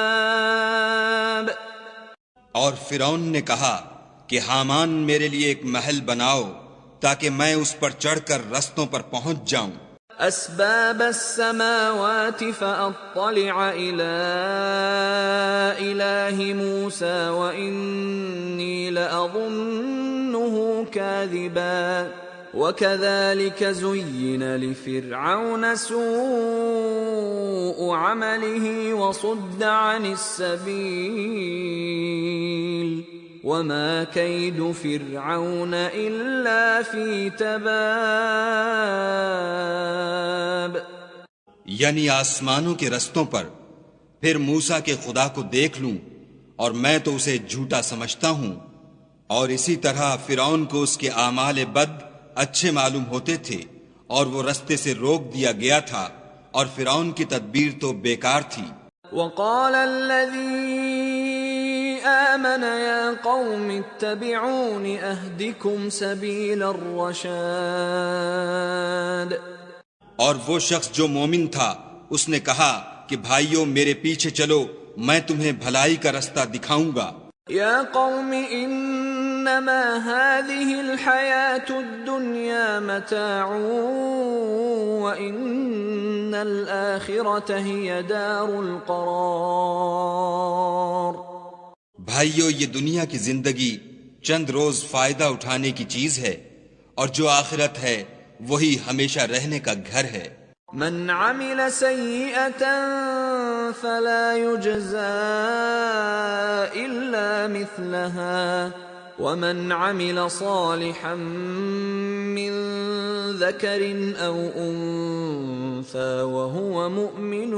اور فرعون نے کہا کہ حامان میرے لیے ایک محل بناؤ تاکہ میں اس پر چڑھ کر رستوں پر پہنچ جاؤں.
أسباب السماوات فأطلع إلى إله موسى وإني لأظنه كاذبا وكذلك زين لفرعون سوء عمله وصد عن السبيل وما كيد فرعون إلا في تباب.
یعنی آسمانوں کے رستوں پر پھر موسیٰ کے خدا کو دیکھ لوں اور میں تو اسے جھوٹا سمجھتا ہوں، اور اسی طرح فرعون کو اس کے اعمال بد اچھے معلوم ہوتے تھے اور وہ رستے سے روک دیا گیا تھا، اور فرعون کی تدبیر تو بیکار تھی.
وقال الذي آمن يا قوم اتبعون أهدكم سبيل الرشاد.
اور وہ شخص جو مومن تھا اس نے کہا کہ بھائیو میرے پیچھے چلو، میں تمہیں بھلائی کا رستہ دکھاؤں گا.
يا قوم إني انما هذه الحياة الدنيا متاع وان الآخرة هي دار القرار.
بھائیو، یہ دنیا کی زندگی چند روز فائدہ اٹھانے کی چیز ہے، اور جو آخرت ہے وہی ہمیشہ رہنے کا گھر ہے.
من عمل سيئة فلا يجزى إلا مثلها ومن عمل صالحا من ذكر أو أنثى وهو مؤمن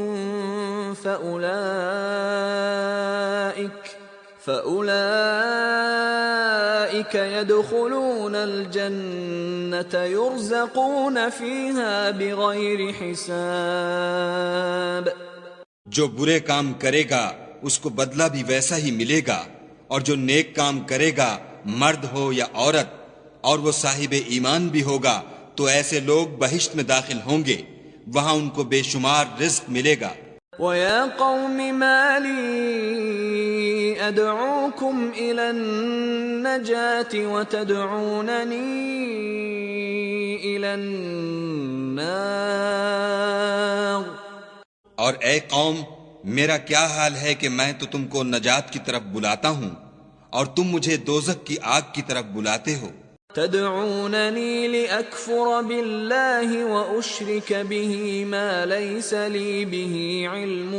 فأولئك يدخلون الجنة يرزقون فيها بغير حساب.
جو برے کام کرے گا اس کو بدلہ بھی ویسا ہی ملے گا، اور جو نیک کام کرے گا مرد ہو یا عورت اور وہ صاحب ایمان بھی ہوگا تو ایسے لوگ بہشت میں داخل ہوں گے، وہاں ان کو بے شمار رزق ملے گا.
وَيَا قَوْمِ مَا لِي أَدْعُوكُمْ إِلَى النَّجَاةِ وَتَدْعُونَنِي إِلَى النَّارِ.
اور اے قوم، میرا کیا حال ہے کہ میں تو تم کو نجات کی طرف بلاتا ہوں اور تم مجھے دوزخ کی آگ کی طرف بلاتے ہو.
تدعونني لأكفر بالله وأشرك به ما ليس لي به علم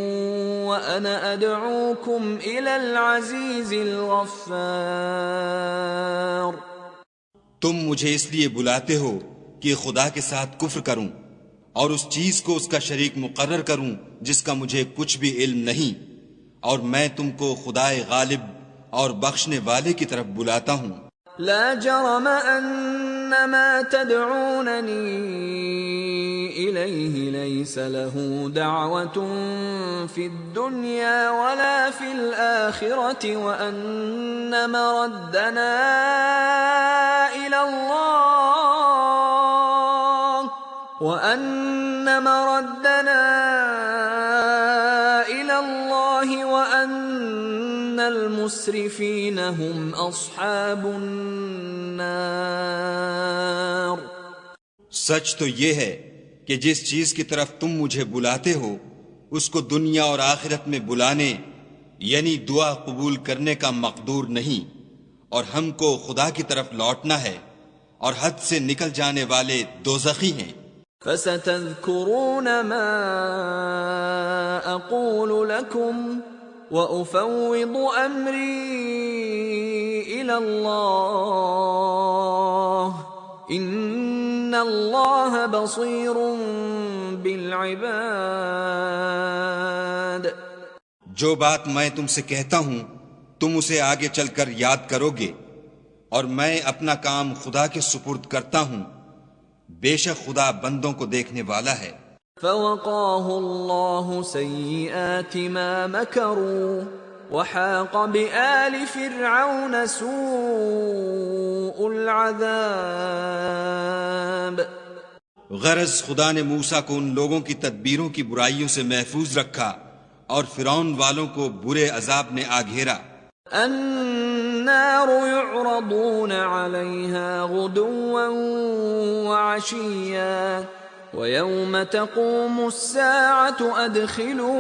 وأنا أدعوكم إلى العزيز الغفار.
تم مجھے اس لیے بلاتے ہو کہ خدا کے ساتھ کفر کروں اور اس چیز کو اس کا شریک مقرر کروں جس کا مجھے کچھ بھی علم نہیں، اور میں تم کو خدائے غالب اور بخشنے والے کی طرف بلاتا ہوں.
لا جرم أن ما تدعونني إليه ليس له دعوة في الدنيا ولا في الآخرة وأن مردنا إلى الله وأن المسرفين هم أصحاب النار.
سچ تو یہ ہے کہ جس چیز کی طرف تم مجھے بلاتے ہو اس کو دنیا اور آخرت میں بلانے یعنی دعا قبول کرنے کا مقدور نہیں، اور ہم کو خدا کی طرف لوٹنا ہے، اور حد سے نکل جانے والے دوزخی ہیں.
فستذكرون ما أقول لكم وأفوض أمري إلى الله إن الله بصير بالعباد.
جو بات میں تم سے کہتا ہوں تم اسے آگے چل کر یاد کرو گے، اور میں اپنا کام خدا کے سپرد کرتا ہوں، بے شک خدا بندوں کو دیکھنے والا ہے.
فوقاه الله سيئات ما مكروا وحاق بآل فرعون سوء العذاب.
غرض خدا نے موسیٰ کو ان لوگوں کی تدبیروں کی برائیوں سے محفوظ رکھا اور فرعون والوں کو برے عذاب نے آ گھیرا.
النار يعرضون عليها غدوا وعشيا ويوم تقوم الساعة أدخلوا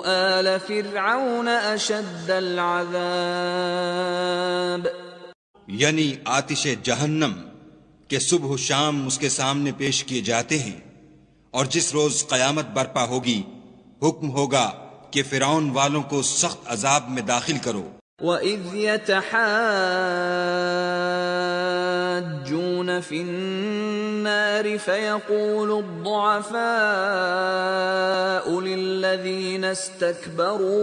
آل فرعون أشد العذاب.
یعنی آتش جہنم کہ صبح و شام اس کے سامنے پیش کیے جاتے ہیں، اور جس روز قیامت برپا ہوگی حکم ہوگا کہ فرعون والوں کو سخت عذاب میں داخل کرو.
وَإِذْ يَتَحَاجُّونَ فِي النَّارِ فَيَقُولُ الضُّعَفَاءُ لِلَّذِينَ اسْتَكْبَرُوا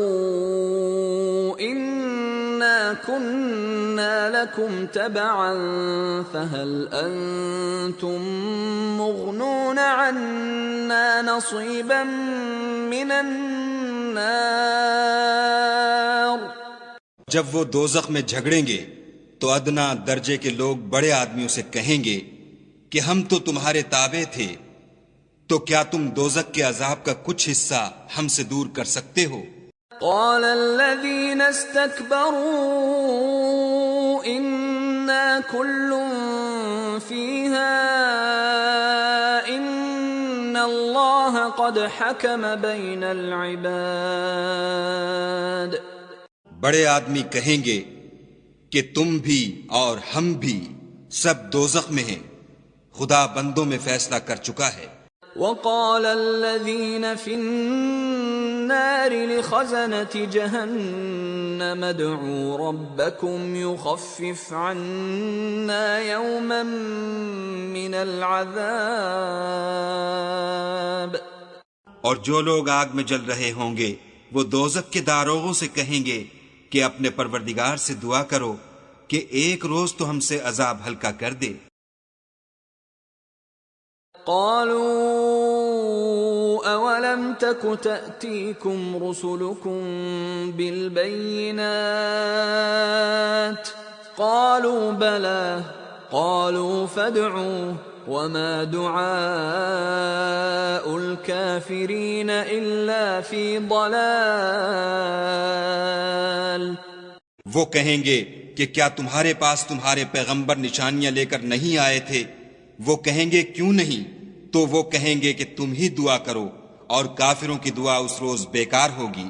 إِنَّا كُنَّا لَكُمْ تَبَعًا فَهَلْ أَنْتُمْ مُغْنُونَ عَنَّا نَصِيبًا مِنَ النَّارِ.
جب وہ دوزخ میں جھگڑیں گے تو ادنا درجے کے لوگ بڑے آدمیوں سے کہیں گے کہ ہم تو تمہارے تابع تھے، تو کیا تم دوزخ کے عذاب کا کچھ حصہ ہم سے دور کر سکتے ہو؟
قال الذين استكبروا إنا كل فيها إن الله قد حكم بين العباد.
بڑے آدمی کہیں گے کہ تم بھی اور ہم بھی سب دوزخ میں ہیں، خدا بندوں میں فیصلہ کر چکا ہے.
وقال الذين في النار لخزنة جهنم ادعوا ربكم يخفف عنا يوما من العذاب.
اور جو لوگ آگ میں جل رہے ہوں گے وہ دوزخ کے داروغوں سے کہیں گے کہ اپنے پروردگار سے دعا کرو کہ ایک روز تو ہم سے عذاب ہلکا کر دے.
قالوا اولم تك تأتيكم رسلكم بالبينات قالوا بلى قالوا فادعوا وما دعاء الكافرين إلا في ضلال.
وہ کہیں گے کہ کیا تمہارے پاس تمہارے پیغمبر نشانیاں لے کر نہیں آئے تھے؟ وہ کہیں گے کیوں نہیں؟ تو وہ کہیں گے کہ تم ہی دعا کرو اور کافروں کی دعا اس روز بیکار ہوگی.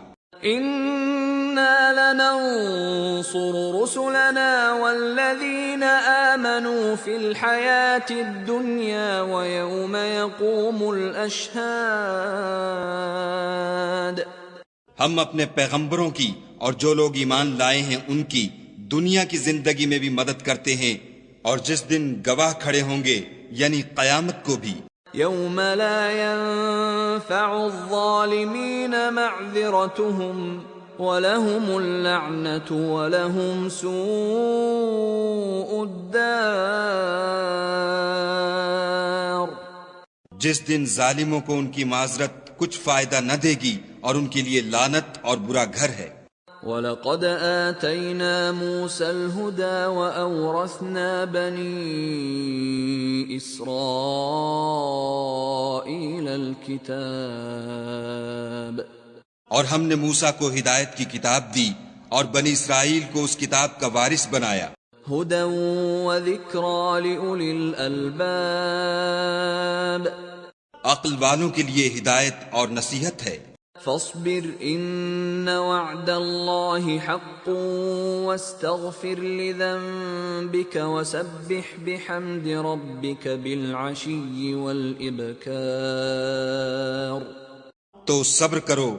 انا لننصر رسلنا والذین آمنوا فی الحیاة الدنیا ویوم یقوم الاشہاد.
ہم اپنے پیغمبروں کی اور جو لوگ ایمان لائے ہیں ان کی دنیا کی زندگی میں بھی مدد کرتے ہیں اور جس دن گواہ کھڑے ہوں گے یعنی قیامت کو بھی.
یوم لا ينفع الظالمین معذرتهم ولهم اللعنة ولهم سوء الدار.
جس دن ظالموں کو ان کی معذرت کچھ فائدہ نہ دے گی اور ان کے لیے لعنت اور برا گھر ہے.
وَلَقَدْ آتَيْنَا مُوسَى الْهُدَى وَأَوْرَثْنَا بَنِي إِسْرَائِيلَ الْكِتَابَ.
اور ہم نے موسیٰ کو ہدایت کی کتاب دی اور بنی اسرائیل کو اس کتاب کا وارث بنایا.
هُدًى وَذِكْرَى لِأُولِي الْأَلْبَابِ.
عقل والوں کے لیے ہدایت اور نصیحت ہے.
فاصبر ان وعد الله حق واستغفر لذنبك وسبح بحمد ربك بالعشي والإبكار.
تو صبر کرو،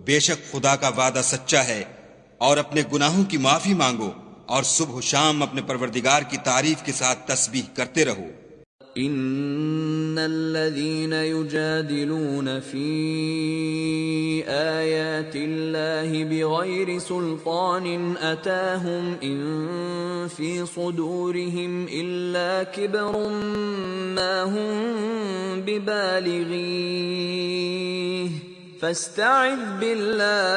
بے شک خدا کا وعدہ سچا ہے، اور اپنے گناہوں کی معافی مانگو اور صبح و شام اپنے پروردگار کی تعریف کے ساتھ تسبیح کرتے رہو.
ان الذين يجادلون في آيات الله بغير سلطان أتاهم إن في صدورهم إلا كبر ما هم ببالغيه فاستعذ بالله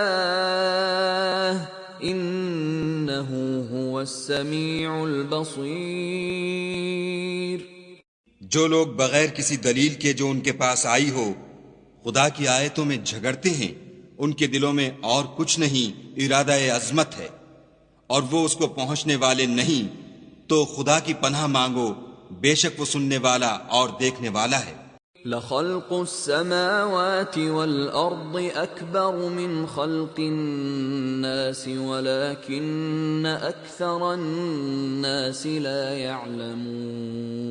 إنه هو السميع البصير.
جو لوگ بغیر کسی دلیل کے جو ان کے پاس آئی ہو خدا کی آیتوں میں جھگڑتے ہیں، ان کے دلوں میں اور کچھ نہیں، ارادہ عظمت ہے اور وہ اس کو پہنچنے والے نہیں. تو خدا کی پناہ مانگو، بے شک وہ سننے والا اور دیکھنے والا ہے.
لخلق السماوات والأرض أكبر من خلق الناس ولكن أكثر الناس لا يعلمون.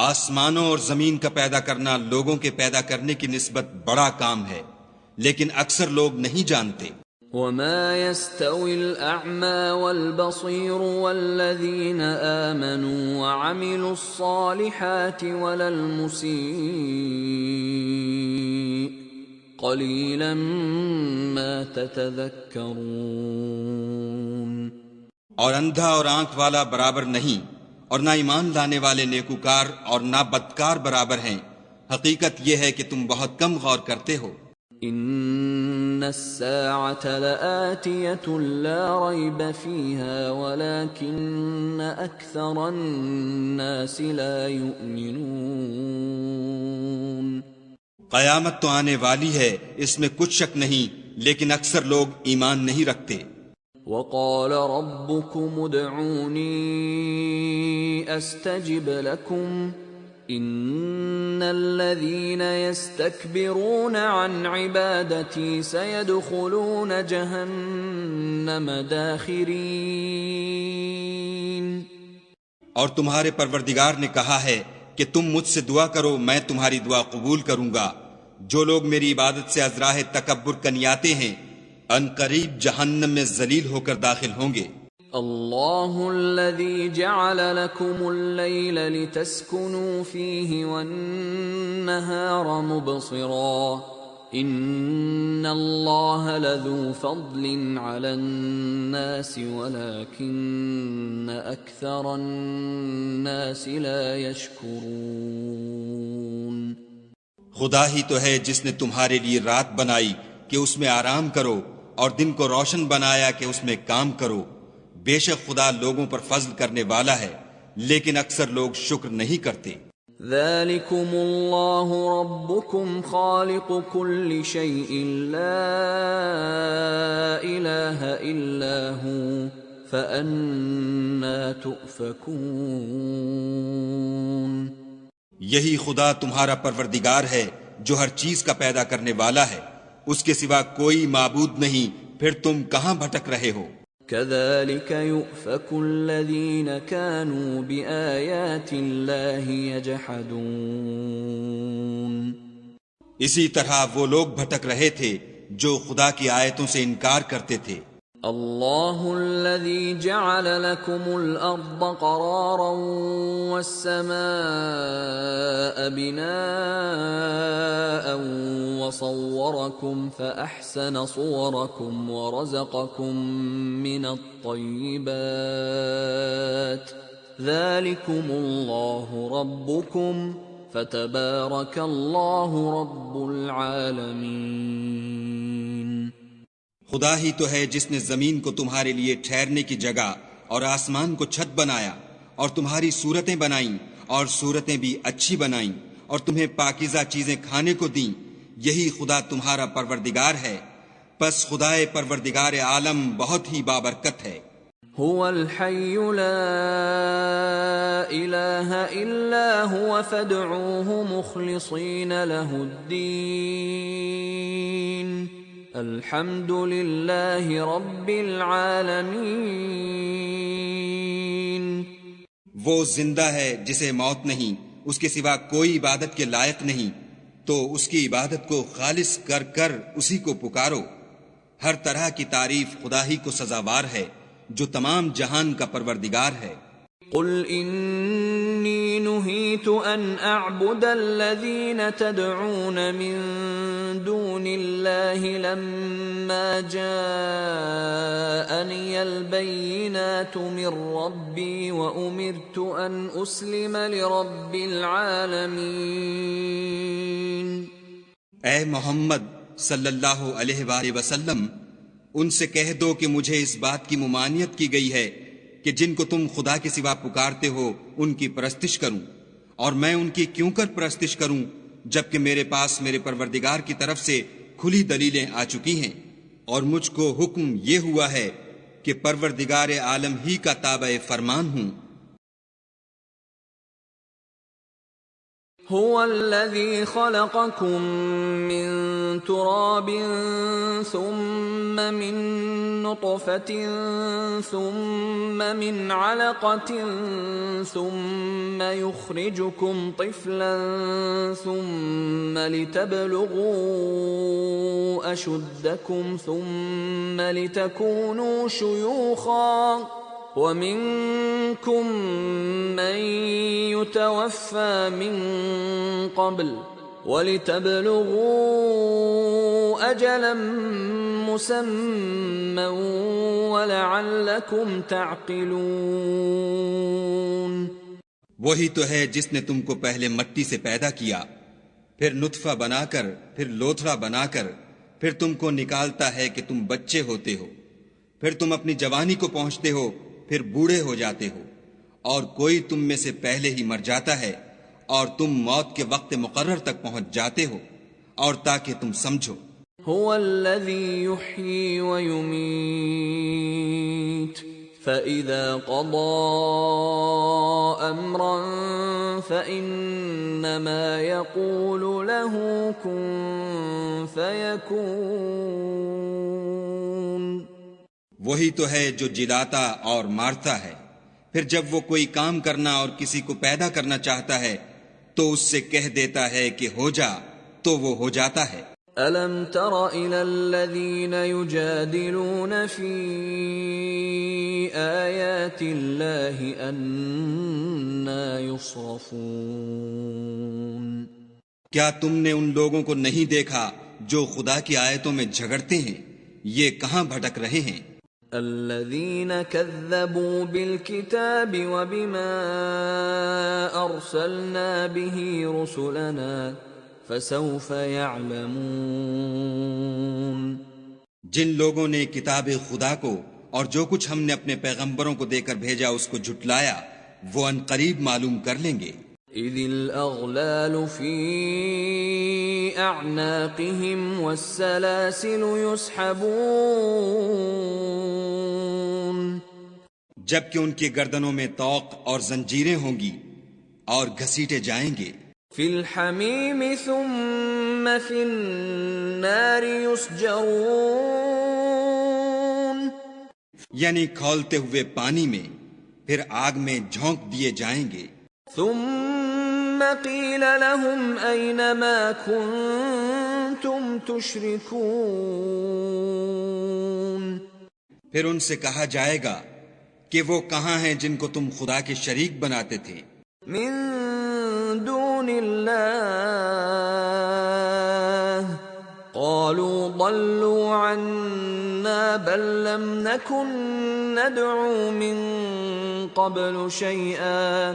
آسمانوں اور زمین کا پیدا کرنا لوگوں کے پیدا کرنے کی نسبت بڑا کام ہے، لیکن اکثر لوگ نہیں جانتے.
وما يستوي الأعمى والبصير والذين آمنوا وعملوا الصالحات ولا المسيء قليلا ما تتذكرون.
اور اندھا اور آنکھ والا برابر نہیں، اور نہ ایمان لانے والے نیکوکار اور نہ بدکار برابر ہیں. حقیقت یہ ہے کہ تم بہت کم غور کرتے ہو.
ان الساعة لآتية لا ريب فيها ولكن أكثر الناس لا يؤمنون.
قیامت تو آنے والی ہے، اس میں کچھ شک نہیں، لیکن اکثر لوگ ایمان نہیں رکھتے.
وقال ربكم ادعوني استجب لكم ان الذين يستكبرون عن عبادتي سيدخلون جهنم داخرين.
اور تمہارے پروردگار نے کہا ہے کہ تم مجھ سے دعا کرو میں تمہاری دعا قبول کروں گا. جو لوگ میری عبادت سے از راہ تکبر کنیاتے ہیں ان قریب جہنم میں ذلیل ہو کر داخل ہوں گے.
اللہ الذي جعل لكم الليل لتسكنوا فيه والنهار مبصرا ان الله لذو فضل على الناس ولكن اكثر الناس لا يشكرون.
خدا ہی تو ہے جس نے تمہارے لیے رات بنائی کہ اس میں آرام کرو اور دن کو روشن بنایا کہ اس میں کام کرو. بے شک خدا لوگوں پر فضل کرنے والا ہے لیکن اکثر لوگ شکر نہیں کرتے.
ذالکم اللہ ربکم خالق کل شیء لا الہ الا ہو فأنا تؤفکون.
یہی خدا تمہارا پروردگار ہے جو ہر چیز کا پیدا کرنے والا ہے، اس کے سوا کوئی معبود نہیں، پھر تم کہاں بھٹک رہے ہو؟
كذلك يؤفك الذين كانوا بآيات الله يجحدون.
اسی طرح وہ لوگ بھٹک رہے تھے جو خدا کی آیتوں سے انکار کرتے تھے.
اللہ الذي جعل لكم الأرض قرارا والسماء بناء وصوركم فأحسن صوركم ورزقكم من الطيبات ذلكم الله ربكم فتبارك الله رب العالمين.
خدا ہی تو ہے جس نے زمین کو تمہارے لیے ٹھہرنے کی جگہ اور آسمان کو چھت بنایا اور تمہاری صورتیں بنائیں اور صورتیں بھی اچھی بنائیں اور تمہیں پاکیزہ چیزیں کھانے کو دیں. یہی خدا تمہارا پروردگار ہے، پس خدائے پروردگار عالم بہت ہی بابرکت ہے.
هو الحي لا إله إلا هو فادعوه مخلصين له الدين الحمد لله رب العالمين.
وہ زندہ ہے جسے موت نہیں، اس کے سوا کوئی عبادت کے لائق نہیں، تو اس کی عبادت کو خالص کر کر اسی کو پکارو. ہر طرح کی تعریف خدا ہی کو سزاوار ہے جو تمام جہان کا پروردگار ہے.
قل انی نہیت ان اعبد الذین تدعون من دون اللہ لما جاءنی البینات من ربی وامرت ان اسلم لرب العالمین.
اے محمد صلی اللہ علیہ وآلہ وسلم، ان سے کہہ دو کہ مجھے اس بات کی ممانعت کی گئی ہے کہ جن کو تم خدا کے سوا پکارتے ہو ان کی پرستش کروں، اور میں ان کی کیوں کر پرستش کروں جبکہ میرے پاس میرے پروردگار کی طرف سے کھلی دلیلیں آ چکی ہیں، اور مجھ کو حکم یہ ہوا ہے کہ پروردگار عالم ہی کا تابع فرمان ہوں.
هو الذي خلقكم من تراب ثم من نطفة ثم من علقة ثم يخرجكم طفلا ثم لتبلغوا أشدكم ثم لتكونوا شيوخا ومنكم من يتوفى من قبل وَلِتَبْلُغُوا أَجَلًا مُّسَمًّى وَلَعَلَّكُمْ تَعْقِلُونَ.
وہی تو ہے جس نے تم کو پہلے مٹی سے پیدا کیا، پھر نطفہ بنا کر، پھر لوتھڑا بنا کر، پھر تم کو نکالتا ہے کہ تم بچے ہوتے ہو، پھر تم اپنی جوانی کو پہنچتے ہو، پھر بوڑھے ہو جاتے ہو، اور کوئی تم میں سے پہلے ہی مر جاتا ہے اور تم موت کے وقت مقرر تک پہنچ جاتے ہو، اور تاکہ تم سمجھو.
هو الذی یحیی ویمیت فَإِذَا قَضَى أَمْرًا فَإِنَّمَا يَقُولُ لَهُ كُن فَيَكُونُ۔
وہی تو ہے جو جلاتا اور مارتا ہے، پھر جب وہ کوئی کام کرنا اور کسی کو پیدا کرنا چاہتا ہے تو اس سے کہہ دیتا ہے کہ ہو جا، تو وہ ہو جاتا ہے۔
أَلَمْ تَرَ إِلَى الَّذِينَ يُجَادِلُونَ فِي آيَاتِ اللَّهِ أَنَّىٰ يُصْرَفُونَ۔
کیا تم نے ان لوگوں کو نہیں دیکھا جو خدا کی آیتوں میں جھگڑتے ہیں؟ یہ کہاں بھٹک رہے ہیں؟
الذين كذبوا بالكتاب وبما أرسلنا به رسلنا فسوف يعلمون۔
جن لوگوں نے کتاب خدا کو اور جو کچھ ہم نے اپنے پیغمبروں کو دے کر بھیجا اس کو جھٹلایا، وہ ان قریب معلوم کر لیں گے۔
اذ الاغلال في اعناقهم والسلاسل يسحبون،
جبکہ ان کی گردنوں میں طوق اور زنجیریں ہوں گی اور گھسیٹے جائیں گے۔
في الحميم ثم في النار يسجرون،
یعنی کھولتے ہوئے پانی میں، پھر آگ میں جھونک دیے جائیں گے۔
ثم قيل لهم أين ما كنتم تشركون،
پھر ان سے کہا جائے گا کہ وہ کہاں ہیں جن کو تم خدا کے شریک بناتے تھے؟
من دون الله، قالوا ضلوا عنا بل لم نكن ندعو من قبل شيئا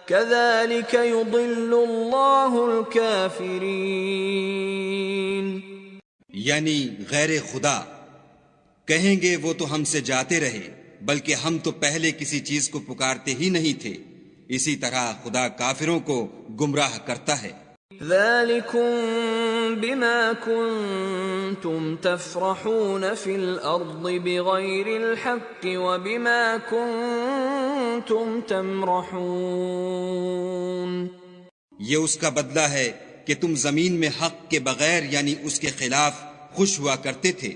كذلك يضل الله الكافرين۔
یعنی غیر خدا کہیں گے وہ تو ہم سے جاتے رہے، بلکہ ہم تو پہلے کسی چیز کو پکارتے ہی نہیں تھے، اسی طرح خدا کافروں کو گمراہ کرتا ہے۔
ذلكم بما كنتم تفرحون في الأرض بغير الحق وبما كنتم تمرحون،
یہ اس کا بدلہ ہے کہ تم زمین میں حق کے بغیر یعنی اس کے خلاف خوش ہوا کرتے تھے،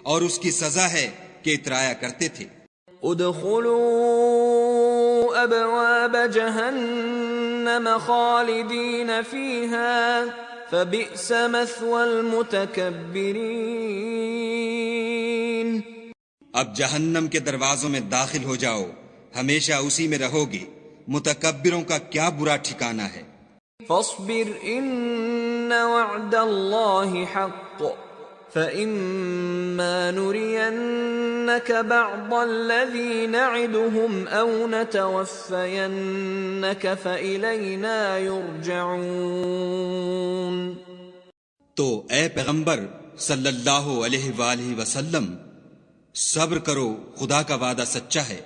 اور اس کی سزا ہے کہ اترایا کرتے تھے۔
ادخلوا ابواب جہنم خالدین فیہا فبئس مثوى المتکبرین۔
اب جہنم کے دروازوں میں داخل ہو جاؤ، ہمیشہ اسی میں رہو گے، متکبروں کا کیا برا ٹھکانہ ہے۔
فاصبر ان وعد اللہ حق فإما نرينك بعض الذي نعدهم أو نتوفينك فإلينا يرجعون۔
تو اے پیغمبر صلی اللہ علیہ وآلہ وسلم، صبر کرو، خدا کا وعدہ سچا ہے۔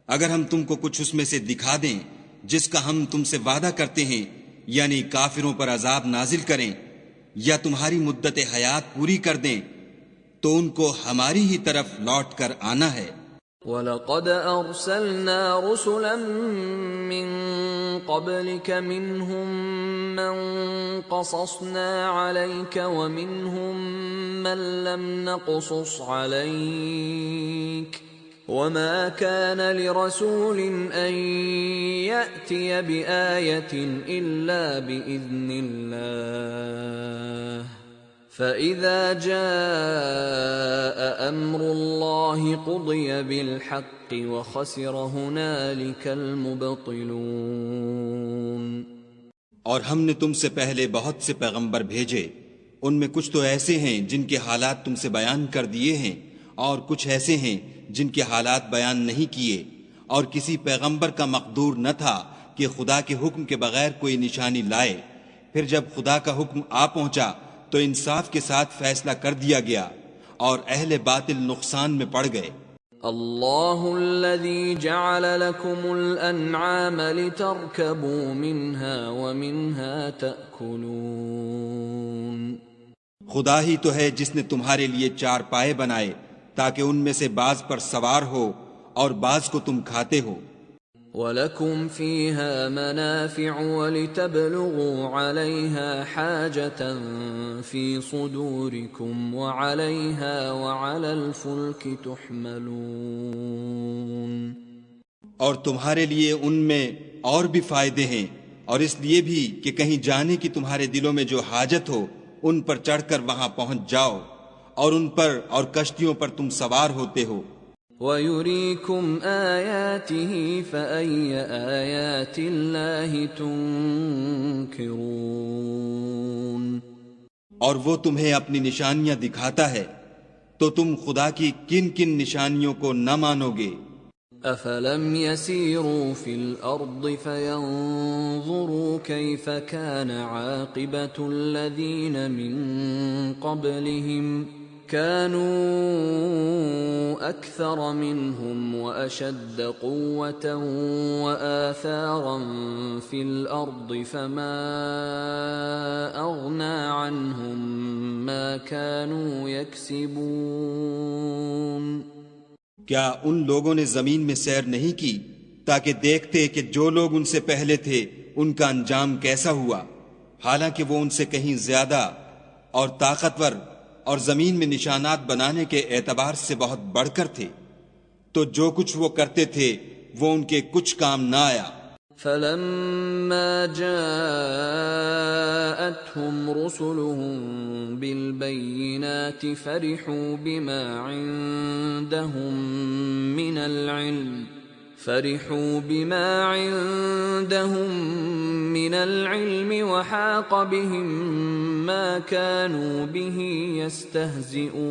اگر ہم تم کو کچھ اس میں سے دکھا دیں جس کا ہم تم سے وعدہ کرتے ہیں، یعنی کافروں پر عذاب نازل کریں یا تمہاری مدت حیات پوری کر دیں، تو ان کو ہماری ہی طرف لوٹ کر آنا ہے۔
وَلَقَدْ أَرْسَلْنَا رُسُلًا مِّن قَبْلِكَ مِنْهُمْ مَنْ قَصَصْنَا عَلَيْكَ وَمِنْهُمْ مَنْ لَمْ نَقْصُصْ عَلَيْكَ وَمَا كَانَ لِرَسُولٍ أَن يَأْتِيَ بِآيَةٍ إِلَّا بِإِذْنِ اللَّهِ فَإِذَا جَاءَ أَمْرُ اللَّهِ قُضِيَ بِالْحَقِّ وَخَسِرَ هُنَالِكَ الْمُبْطِلُونَ۔
اور ہم نے تم سے پہلے بہت سے پیغمبر بھیجے، ان میں کچھ تو ایسے ہیں جن کے حالات تم سے بیان کر دیے ہیں، اور کچھ ایسے ہیں جن کے حالات بیان نہیں کیے، اور کسی پیغمبر کا مقدور نہ تھا کہ خدا کے حکم کے بغیر کوئی نشانی لائے۔ پھر جب خدا کا حکم آ پہنچا تو انصاف کے ساتھ فیصلہ کر دیا گیا، اور اہل باطل نقصان میں پڑ گئے۔
اللہ الذی جعل لکم الانعام لترکبوا منها ومنها تأکلون۔
خدا ہی تو ہے جس نے تمہارے لیے چار پائے بنائے تاکہ ان میں سے بعض پر سوار ہو اور بعض کو تم کھاتے ہو۔
وَلَكُمْ فِيهَا مَنَافِعُ وَلِتَبْلُغُوا عَلَيْهَا حَاجَةً فِي صُدُورِكُمْ وَعَلَيْهَا وَعَلَى الْفُلْكِ تُحْمَلُونَ،
اور تمہارے لیے ان میں اور بھی فائدے ہیں، اور اس لیے بھی کہ کہیں جانے کی تمہارے دلوں میں جو حاجت ہو ان پر چڑھ کر وہاں پہنچ جاؤ، اور ان پر اور کشتیوں پر تم سوار ہوتے ہو۔
وَيُرِيكُمْ آيَاتِهِ فَأَيَّ آيَاتِ اللَّهِ تُنكِرُونَ،
اور وہ تمہیں اپنی نشانیاں دکھاتا ہے تو تم خدا کی کن کن نشانیوں کو نہ مانو گے؟
أَفَلَمْ يَسِيرُوا فِي الْأَرْضِ فَيَنظُرُوا كَيْفَ كَانَ عَاقِبَةُ الَّذِينَ مِن قَبْلِهِمْ كَانُوا أَكْثَرَ مِنْهُمْ وَأَشَدَّ قُوَّةً وَآثَارًا فِي الْأَرْضِ فَمَا أَغْنَى عَنْهُمْ مَا كَانُوا يَكْسِبُونَ۔
کیا ان لوگوں نے زمین میں سیر نہیں کی تاکہ دیکھتے کہ جو لوگ ان سے پہلے تھے ان کا انجام کیسا ہوا، حالانکہ وہ ان سے کہیں زیادہ اور طاقتور اور زمین میں نشانات بنانے کے اعتبار سے بہت بڑھ کر تھے، تو جو کچھ وہ کرتے تھے وہ ان کے کچھ کام نہ آیا۔
فَلَمَّا جَاءَتْهُمْ رُسُلُهُم بِالْبَيِّنَاتِ فَرِحُوا بِمَا عِندَهُم مِّنَ الْعِلْمِ وَحَاقَ بِهِم مَّا كَانُوا بِهِ يَسْتَهْزِئُونَ۔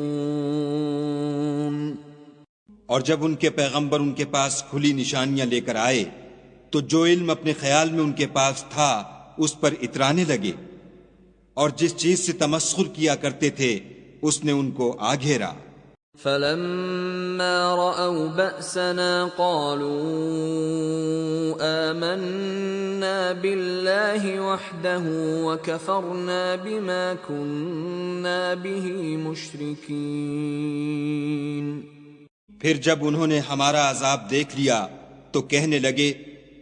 اور جب ان کے پیغمبر ان کے پاس کھلی نشانیاں لے کر آئے تو جو علم اپنے خیال میں ان کے پاس تھا اس پر اترانے لگے، اور جس چیز سے تمسخر کیا کرتے تھے اس نے ان کو آ گھیرا۔
فَلَمَّا رَأَوْا بَأْسَنَا قَالُوا آمَنَّا بِاللَّهِ وَحْدَهُ وَكَفَرْنَا بِمَا كُنَّا بِهِ مُشْرِكِينَ۔
پھر جب انہوں نے ہمارا عذاب دیکھ لیا تو کہنے لگے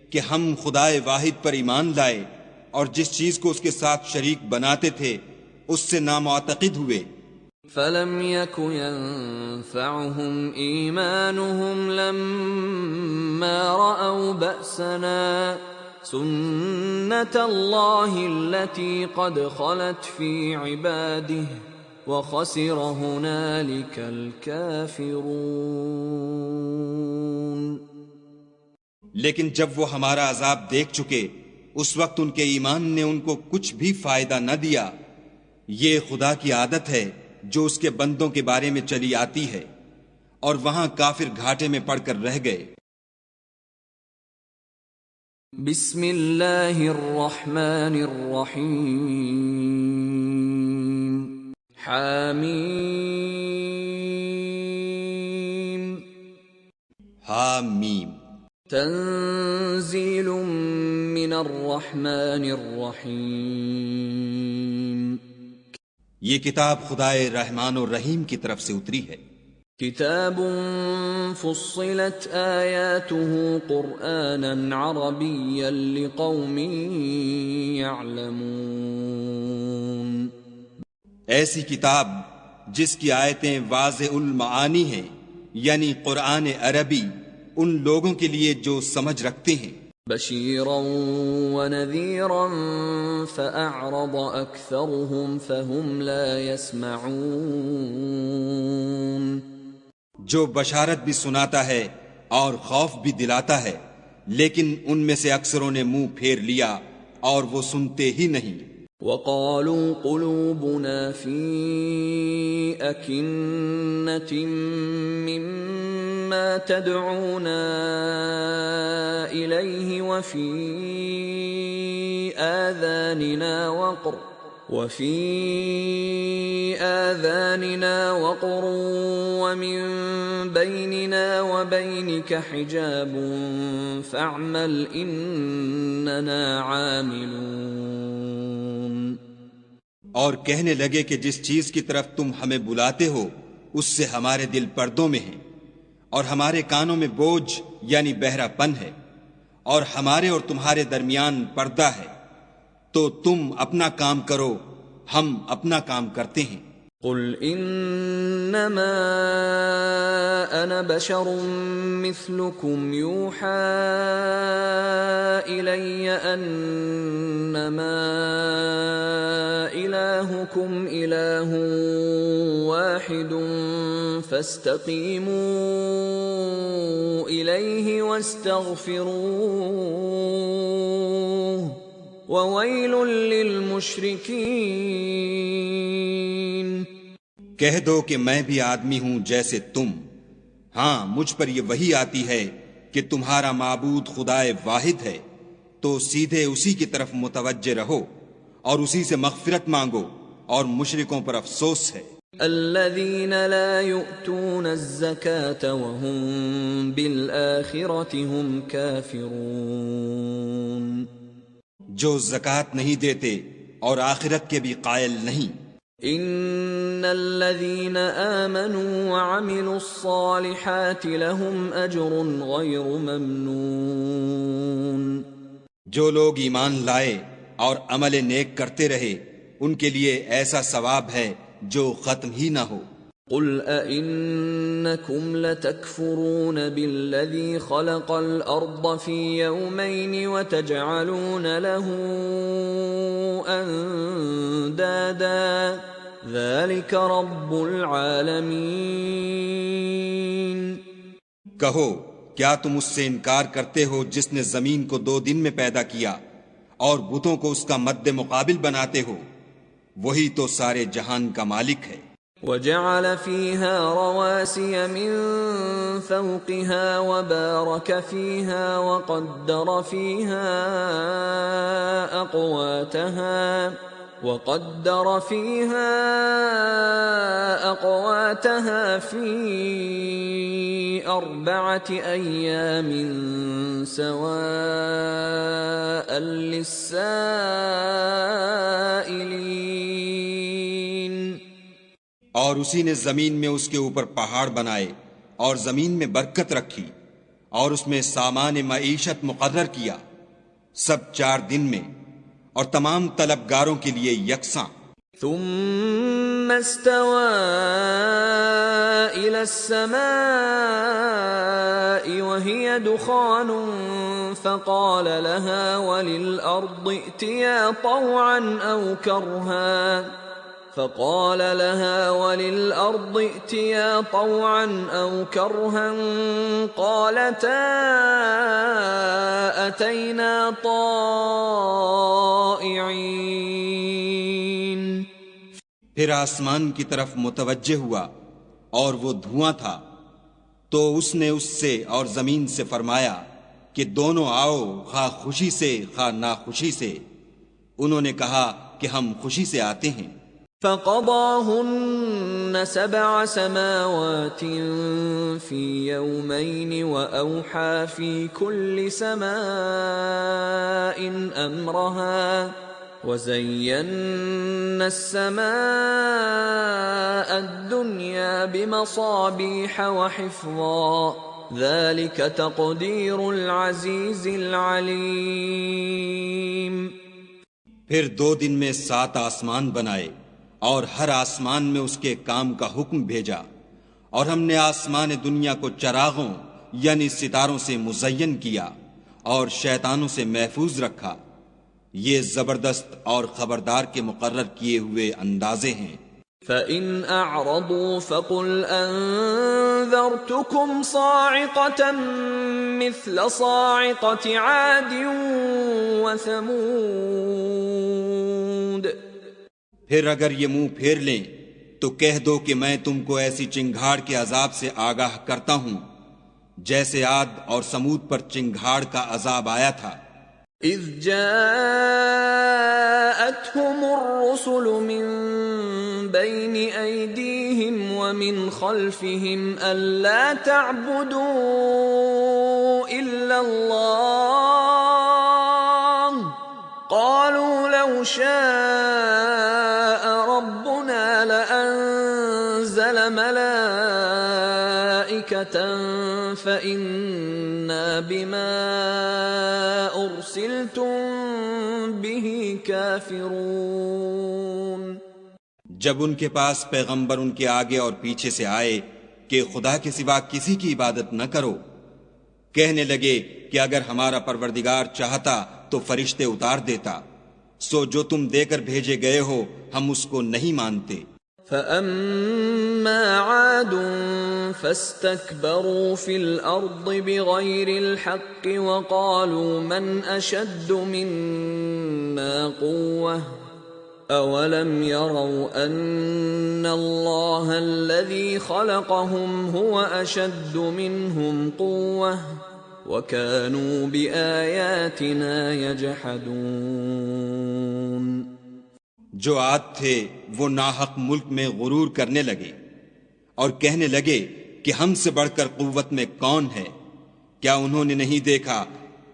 کہ ہم خدائے واحد پر ایمان لائے اور جس چیز کو اس کے ساتھ شریک بناتے تھے اس سے نامعتقد ہوئے۔
فَلَمْ يَكُ يَنفَعُهُمْ إِيمَانُهُمْ لَمَّا رَأَوْا بَأْسَنَا سُنَّةَ اللَّهِ الَّتِي قَدْ خَلَتْ فِي عِبَادِهِ وَخَسِرَ هُنَالِكَ الْكَافِرُونَ۔
لیکن جب وہ ہمارا عذاب دیکھ چکے اس وقت ان کے ایمان نے ان کو کچھ بھی فائدہ نہ دیا۔ یہ خدا کی عادت ہے جو اس کے بندوں کے بارے میں چلی آتی ہے، اور وہاں کافر گھاٹے میں پڑ کر رہ گئے۔
بسم اللہ الرحمن الرحیم، حامیم
حامیم۔
تنزیل من الرحمن الرحیم،
یہ کتاب خدائے رحمان و رحیم کی طرف سے اتری ہے۔
کتاب فصلت آیاته قرآنا عربیا لقوم یعلمون،
ایسی کتاب جس کی آیتیں واضح المعانی ہیں، یعنی قرآن عربی ان لوگوں کے لیے جو سمجھ رکھتے ہیں۔
بشیرا ونذیرا فأعرض اکثرهم فهم لا يسمعون،
جو بشارت بھی سناتا ہے اور خوف بھی دلاتا ہے، لیکن ان میں سے اکثروں نے منہ پھیر لیا اور وہ سنتے ہی نہیں۔
وقالوا قلوبنا في أكنة مما تدعونا إليه وفي آذاننا وقر ومن بيننا وبينك حجاب فاعمل إننا عاملون۔
اور کہنے لگے کہ جس چیز کی طرف تم ہمیں بلاتے ہو اس سے ہمارے دل پردوں میں ہیں، اور ہمارے کانوں میں بوجھ یعنی بہرا پن ہے، اور ہمارے اور تمہارے درمیان پردہ ہے، تو تم اپنا کام کرو، ہم اپنا کام کرتے ہیں۔
قل انما انا بشر مثلكم يوحى الي انما الهكم اله واحد فاستقيموا اليه واستغفروه وويل للمشركين۔
کہہ دو کہ میں بھی آدمی ہوں جیسے تم، ہاں مجھ پر یہ وحی آتی ہے کہ تمہارا معبود خدائے واحد ہے، تو سیدھے اسی کی طرف متوجہ رہو اور اسی سے مغفرت مانگو، اور مشرکوں پر افسوس ہے۔
الذين لا يؤتون الزكاة وهم بالآخرة هم كافرون،
جو زکوٰۃ نہیں دیتے اور آخرت کے بھی قائل نہیں۔
ان الذين آمنوا وعملوا الصالحات لهم اجر غير ممنون،
جو لوگ ایمان لائے اور عمل نیک کرتے رہے ان کے لیے ایسا ثواب ہے جو ختم ہی نہ ہو۔
قل أئنكم لتكفرون بالذي خلق الأرض في يومين وتجعلون له أندادا ذلك رب العالمين۔
کہو کیا تم اس سے انکار کرتے ہو جس نے زمین کو 2 دن میں پیدا کیا اور بتوں کو اس کا مد مقابل بناتے ہو؟ وہی تو سارے جہان کا مالک ہے۔
وجعل فيها رواسي من فوقها وبارك فيها وقدر فيها أقواتها في 4 أيام سواء للسائلين۔
اور اسی نے زمین میں اس کے اوپر پہاڑ بنائے اور زمین میں برکت رکھی اور اس میں سامان معیشت مقرر کیا، سب 4 دن میں اور تمام طلبگاروں کے لیے یکساں۔
ثم استوى إلى السماء وهي دخان فقال لها وللأرض ائتيا طوعا أو كرها قالتا أتينا طائعين۔
پھر آسمان کی طرف متوجہ ہوا اور وہ دھواں تھا، تو اس نے اس سے اور زمین سے فرمایا کہ دونوں آؤ، خواہ خوشی سے خواہ ناخوشی سے۔ انہوں نے کہا کہ ہم خوشی سے آتے ہیں۔
فقضاهن 7 سماوات في يومين وأوحى في كل سماء أمرها وزينا السماء الدنيا بمصابيح وحفظا ذلك تقدير العزيز العليم۔
پھر 2 دن میں 7 آسمان بنائے اور ہر آسمان میں اس کے کام کا حکم بھیجا، اور ہم نے آسمان دنیا کو چراغوں یعنی ستاروں سے مزین کیا اور شیطانوں سے محفوظ رکھا۔ یہ زبردست اور خبردار کے مقرر کیے ہوئے اندازے ہیں۔
فَإِنْ أَعْرَضُوا فَقُلْ أَنذَرْتُكُمْ صَاعِقَةً مِثْلَ صَاعِقَةِ عَادٍ وَثَمُودَ۔
پھر اگر یہ منہ پھیر لیں تو کہہ دو کہ میں تم کو ایسی چنگھاڑ کے عذاب سے آگاہ کرتا ہوں جیسے عاد اور سمود پر چنگھاڑ کا عذاب آیا تھا۔
اذ جاءتهم الرسل من بين أيديهم ومن خلفهم ألا تعبدوا إلا الله قالوا لو شاء ربنا لأنزل ملائكة فَإِنَّا بِمَا أُرْسِلْتُم بِهِ كَافِرُونَ۔
جب ان کے پاس پیغمبر ان کے آگے اور پیچھے سے آئے کہ خدا کے سوا کسی کی عبادت نہ کرو، کہنے لگے کہ اگر ہمارا پروردگار چاہتا تو فرشتے اتار دیتا، سو جو تم دے کر بھیجے گئے ہو ہم اس کو نہیں مانتے۔
فَأَمَّا عَادٌ فَاسْتَكْبَرُوا فِي الْأَرْضِ بِغَيْرِ الْحَقِّ وَقَالُوا مَنْ أَشَدُّ مِنَّا قُوَّةً أَوَلَمْ يَرَوْا أَنَّ اللَّهَ الَّذِي خَلَقَهُمْ هُوَ أَشَدُّ مِنْهُمْ قُوَّةً وَكَانُوا بِآيَاتِنَا يَجْحَدُونَ۔
جو عاد تھے وہ ناحق ملک میں غرور کرنے لگے اور کہنے لگے کہ ہم سے بڑھ کر قوت میں کون ہے؟ کیا انہوں نے نہیں دیکھا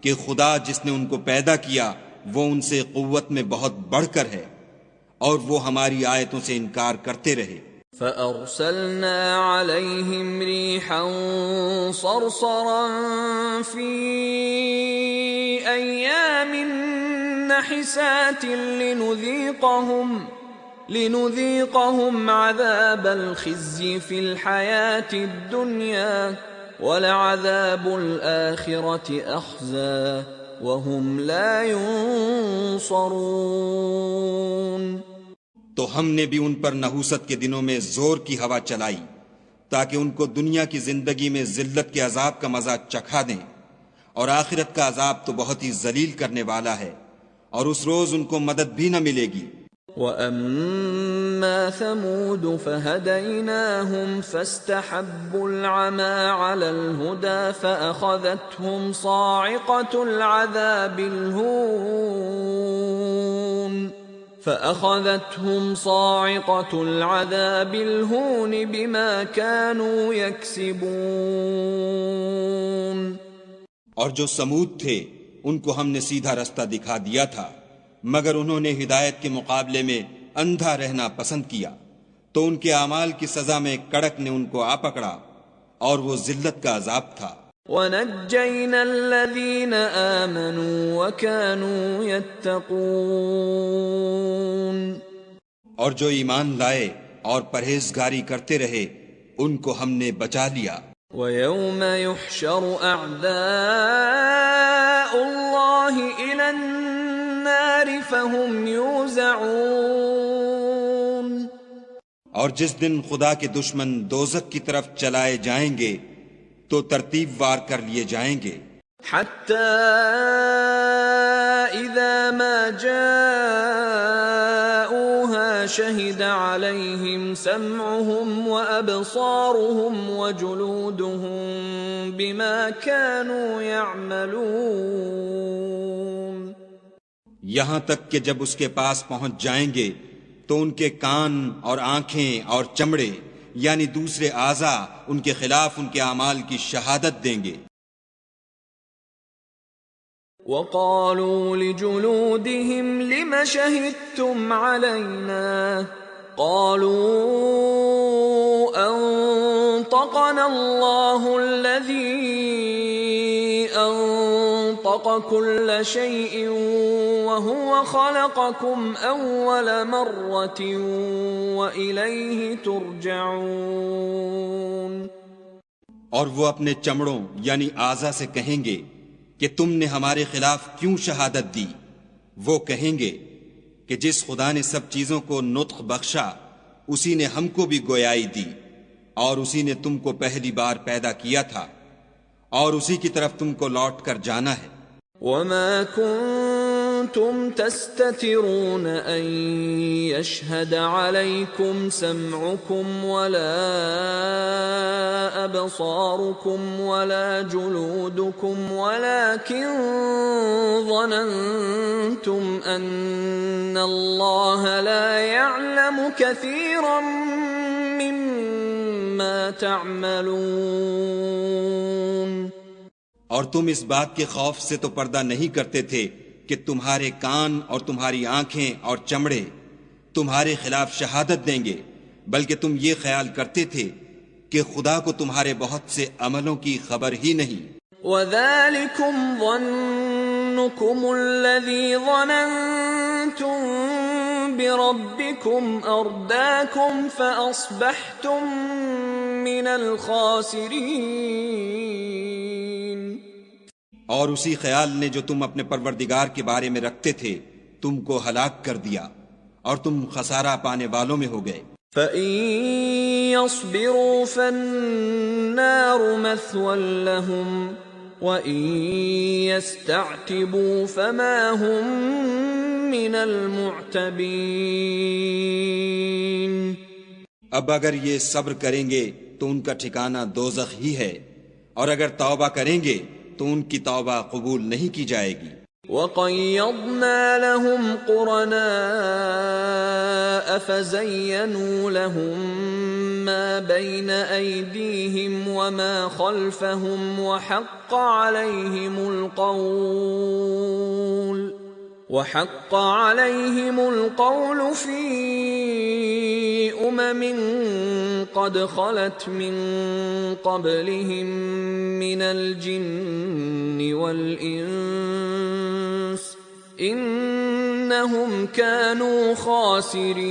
کہ خدا جس نے ان کو پیدا کیا وہ ان سے قوت میں بہت بڑھ کر ہے، اور وہ ہماری آیتوں سے انکار کرتے رہے۔
فَأَرْسَلْنَا عَلَيْهِمْ رِيحًا صَرْصَرًا فِي أَيَّامٍ نَحِسَاتٍ لِنُذِيقَهُمْ عَذَابَ الْخِزْيِ فِي الْحَيَاةِ الدُّنْيَا وَلَعَذَابُ الْآخِرَةِ أَخْزَىٰ وَهُمْ لَا يُنصَرُونَ۔
تو ہم نے بھی ان پر نحوست کے دنوں میں زور کی ہوا چلائی تاکہ ان کو دنیا کی زندگی میں ذلت کے عذاب کا مزہ چکھا دیں، اور آخرت کا عذاب تو بہت ہی ذلیل کرنے والا ہے، اور اس روز ان کو مدد بھی نہ ملے گی۔
وَأَمَّا ثَمُودُ فَهَدَيْنَاهُمْ فَاسْتَحَبُّوا الْعَمَى عَلَى الْهُدَى فَأَخَذَتْهُمْ صَاعِقَةُ الْعَذَابِ الْهُونِ بِمَا كَانُوا يَكْسِبُونَ۔
اور جو سمود تھے ان کو ہم نے سیدھا رستہ دکھا دیا تھا، مگر انہوں نے ہدایت کے مقابلے میں اندھا رہنا پسند کیا، تو ان کے اعمال کی سزا میں کڑک نے ان کو آ پکڑا، اور وہ ذلت کا عذاب تھا۔
وَنَجَّيْنَا الَّذِينَ آمَنُوا وَكَانُوا يَتَّقُونَ۔
اور جو ایمان لائے اور پرہیزگاری کرتے رہے ان کو ہم نے بچا لیا۔
وَيَوْمَ يُحْشَرُ أَعْدَاءُ اللَّهِ إِلَى النَّارِ فَهُمْ يُوزَعُونَ۔
اور جس دن خدا کے دشمن دوزخ کی طرف چلائے جائیں گے تو ترتیب وار کر لیے جائیں گے۔
حَتَّى إِذَا مَا جَاءُوهَا شَهِدَ عَلَيْهِمْ سَمْعُهُمْ وَأَبْصَارُهُمْ وَجُلُودُهُمْ بِمَا كَانُوا يَعْمَلُونَ۔
یہاں تک کہ جب اس کے پاس پہنچ جائیں گے تو ان کے کان اور آنکھیں اور چمڑے یعنی دوسرے اعضاء ان کے خلاف ان کے اعمال کی شہادت دیں گے۔
وَقَالُوا لِجُلُودِهِمْ لِمَ شَهِدتُّمْ عَلَيْنَا قَالُوا أَنطَقَنَا اللَّهُ الَّذِي أَنطَقَ كُلَّ شَيْءٍ وَهُوَ خَلَقَكُمْ أَوَّلَ مَرَّةٍ وَإِلَيْهِ تُرْجَعُونَ۔
اور وہ اپنے چمڑوں یعنی اعضاء سے کہیں گے کہ تم نے ہمارے خلاف کیوں شہادت دی؟ وہ کہیں گے کہ جس خدا نے سب چیزوں کو نطق بخشا اسی نے ہم کو بھی گویائی دی، اور اسی نے تم کو پہلی بار پیدا کیا تھا، اور اسی کی طرف تم کو لوٹ کر جانا ہے۔
وَمَا كُنتُمْ تَسْتَتِرُونَ أَن يَشْهَدَ عَلَيْكُمْ سَمْعُكُمْ وَلَا أَبْصَارُكُمْ وَلَا جُلُودُكُمْ وَلَكِنْ ظَنَنْتُمْ أَنَّ اللَّهَ لَا يَعْلَمُ كَثِيرًا مِّمَّا تَعْمَلُونَ۔
اور تم اس بات کے خوف سے تو پردہ نہیں کرتے تھے کہ تمہارے کان اور تمہاری آنکھیں اور چمڑے تمہارے خلاف شہادت دیں گے، بلکہ تم یہ خیال کرتے تھے کہ خدا کو تمہارے بہت سے عملوں کی خبر ہی نہیں۔
وَذَلِكُمْ ظَنُّكُمُ الَّذِي ظَنَنْتُمْ بِرَبِّكُمْ أَرْدَاكُمْ فَأَصْبَحْتُمْ مِنَ الْخَاسِرِينَ۔
اور اسی خیال نے جو تم اپنے پروردگار کے بارے میں رکھتے تھے تم کو ہلاک کر دیا اور تم خسارہ پانے والوں میں ہو گئے۔
فَإِن يَصْبِرُوا فَالنَّارُ مَثْوًى لَهُمْ وَإِن يَسْتَعْتِبُوا فَمَا هُمْ مِنَ الْمُعْتَبِينَ۔
اب اگر یہ صبر کریں گے تو ان کا ٹھکانہ دوزخ ہی ہے، اور اگر توبہ کریں گے تو ان کی توبہ قبول نہیں کی جائے گی۔
وَقَيَّضْنَا لَهُمْ قُرَنَاءَ فَزَيَّنُوا لَهُم مَّا بَيْنَ أَيْدِيهِمْ وَمَا خَلْفَهُمْ وَحَقَّ عَلَيْهِمُ الْقَوْلُ فِي أُمَمٍ قَدْ خَلَتْ مِن قَبْلِهِم مِّنَ الْجِنِّ وَالْإِنسِ إِنَّهُمْ كَانُوا خَاسِرِينَ۔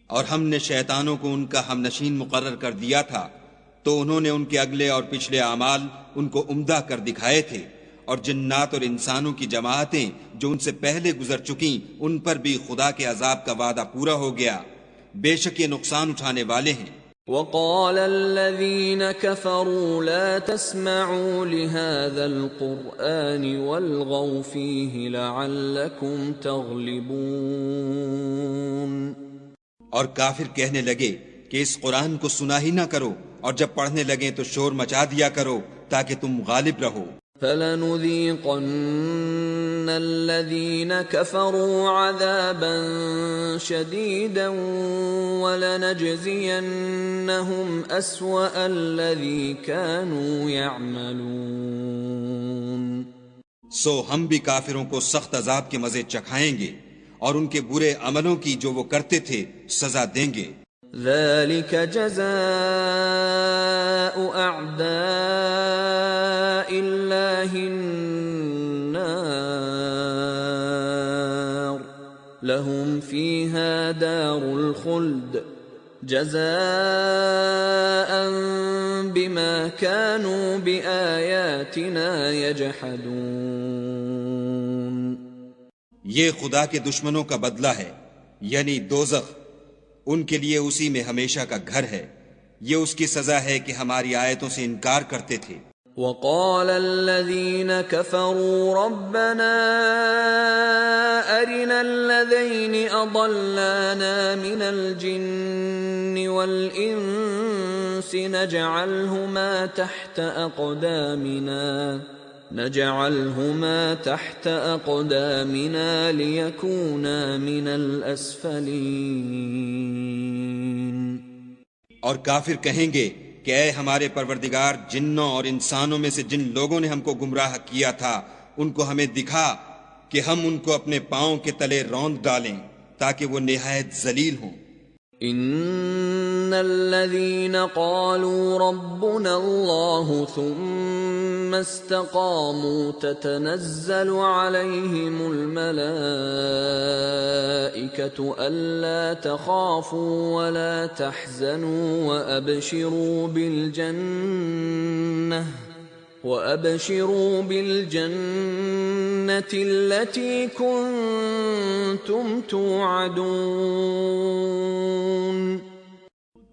اور ہم نے شیطانوں کو ان کا ہم نشین مقرر کر دیا تھا تو انہوں نے ان کے اگلے اور پچھلے اعمال ان کو عمدہ کر دکھائے تھے، اور جنات اور انسانوں کی جماعتیں جو ان سے پہلے گزر چکیں ان پر بھی خدا کے عذاب کا وعدہ پورا ہو گیا، بے شک یہ نقصان اٹھانے والے ہیں۔
وَقَالَ الَّذِينَ كَفَرُوا لَا تَسْمَعُوا لِهَذَا الْقُرْآنِ وَالْغَوْا فِيهِ لَعَلَّكُمْ تَغْلِبُونَ۔
اور کافر کہنے لگے کہ اس قرآن کو سنا ہی نہ کرو، اور جب پڑھنے لگیں تو شور مچا دیا کرو تاکہ تم غالب رہو۔
فَلَنُذِيقَنَّ الَّذِينَ كَفَرُوا عَذَابًا شَدِيدًا وَلَنَجْزِيَنَّهُمْ أَسْوَأَ الَّذِي كَانُوا يَعْمَلُونَ۔
سو ہم بھی کافروں کو سخت عذاب کے مزے چکھائیں گے اور ان کے برے عملوں کی جو وہ کرتے تھے سزا دیں گے۔
ذَلِكَ جَزَاءُ أَعْدَاءِ اللَّهِ النَّارُ لَهُمْ فِيهَا دَارُ الْخُلْدِ جَزَاءً بِمَا كَانُوا بِآيَاتِنَا يَجْحَدُونَ۔
یہ خدا کے دشمنوں کا بدلہ ہے، یعنی دوزخ، ان کے لیے اسی میں ہمیشہ کا گھر ہے، یہ اس کی سزا ہے کہ ہماری آیتوں سے انکار کرتے تھے۔
وَقَالَ الَّذِينَ كَفَرُوا رَبَّنَا أَرِنَا الَّذَيْنِ أَضَلَّانَا مِنَ الْجِنِّ وَالْإِنسِ نَجْعَلْهُمَا تَحْتَ أَقْدَامِنَا لِيَكُونَا مِنَ الْأَسْفَلِينَ۔
اور کافر کہیں گے کہ اے ہمارے پروردگار، جنوں اور انسانوں میں سے جن لوگوں نے ہم کو گمراہ کیا تھا ان کو ہمیں دکھا کہ ہم ان کو اپنے پاؤں کے تلے روند ڈالیں تاکہ وہ نہایت ذلیل ہوں۔
ان الذين قالوا ربنا الله ثم استقاموا تتنزل عليهم الملائكة ألا تخافوا ولا تحزنوا وأبشروا بالجنة التي كنتم توعدون۔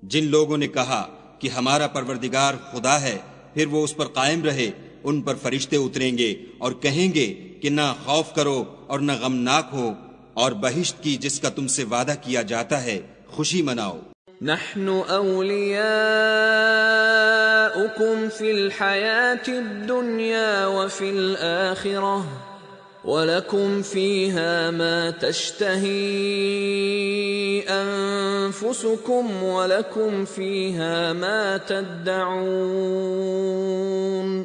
جن لوگوں نے کہا کہ ہمارا پروردگار خدا ہے، پھر وہ اس پر قائم رہے، ان پر فرشتے اتریں گے اور کہیں گے کہ نہ خوف کرو اور نہ غمناک ہو، اور بہشت کی جس کا تم سے وعدہ کیا جاتا ہے خوشی مناؤ۔
نحن أولياؤكم في الحياة الدنيا وفي الآخرة وَلَكُمْ فِيهَا مَا تَشْتَهِي أَنفُسُكُمْ وَلَكُمْ فِيهَا مَا تَدَّعُونَ۔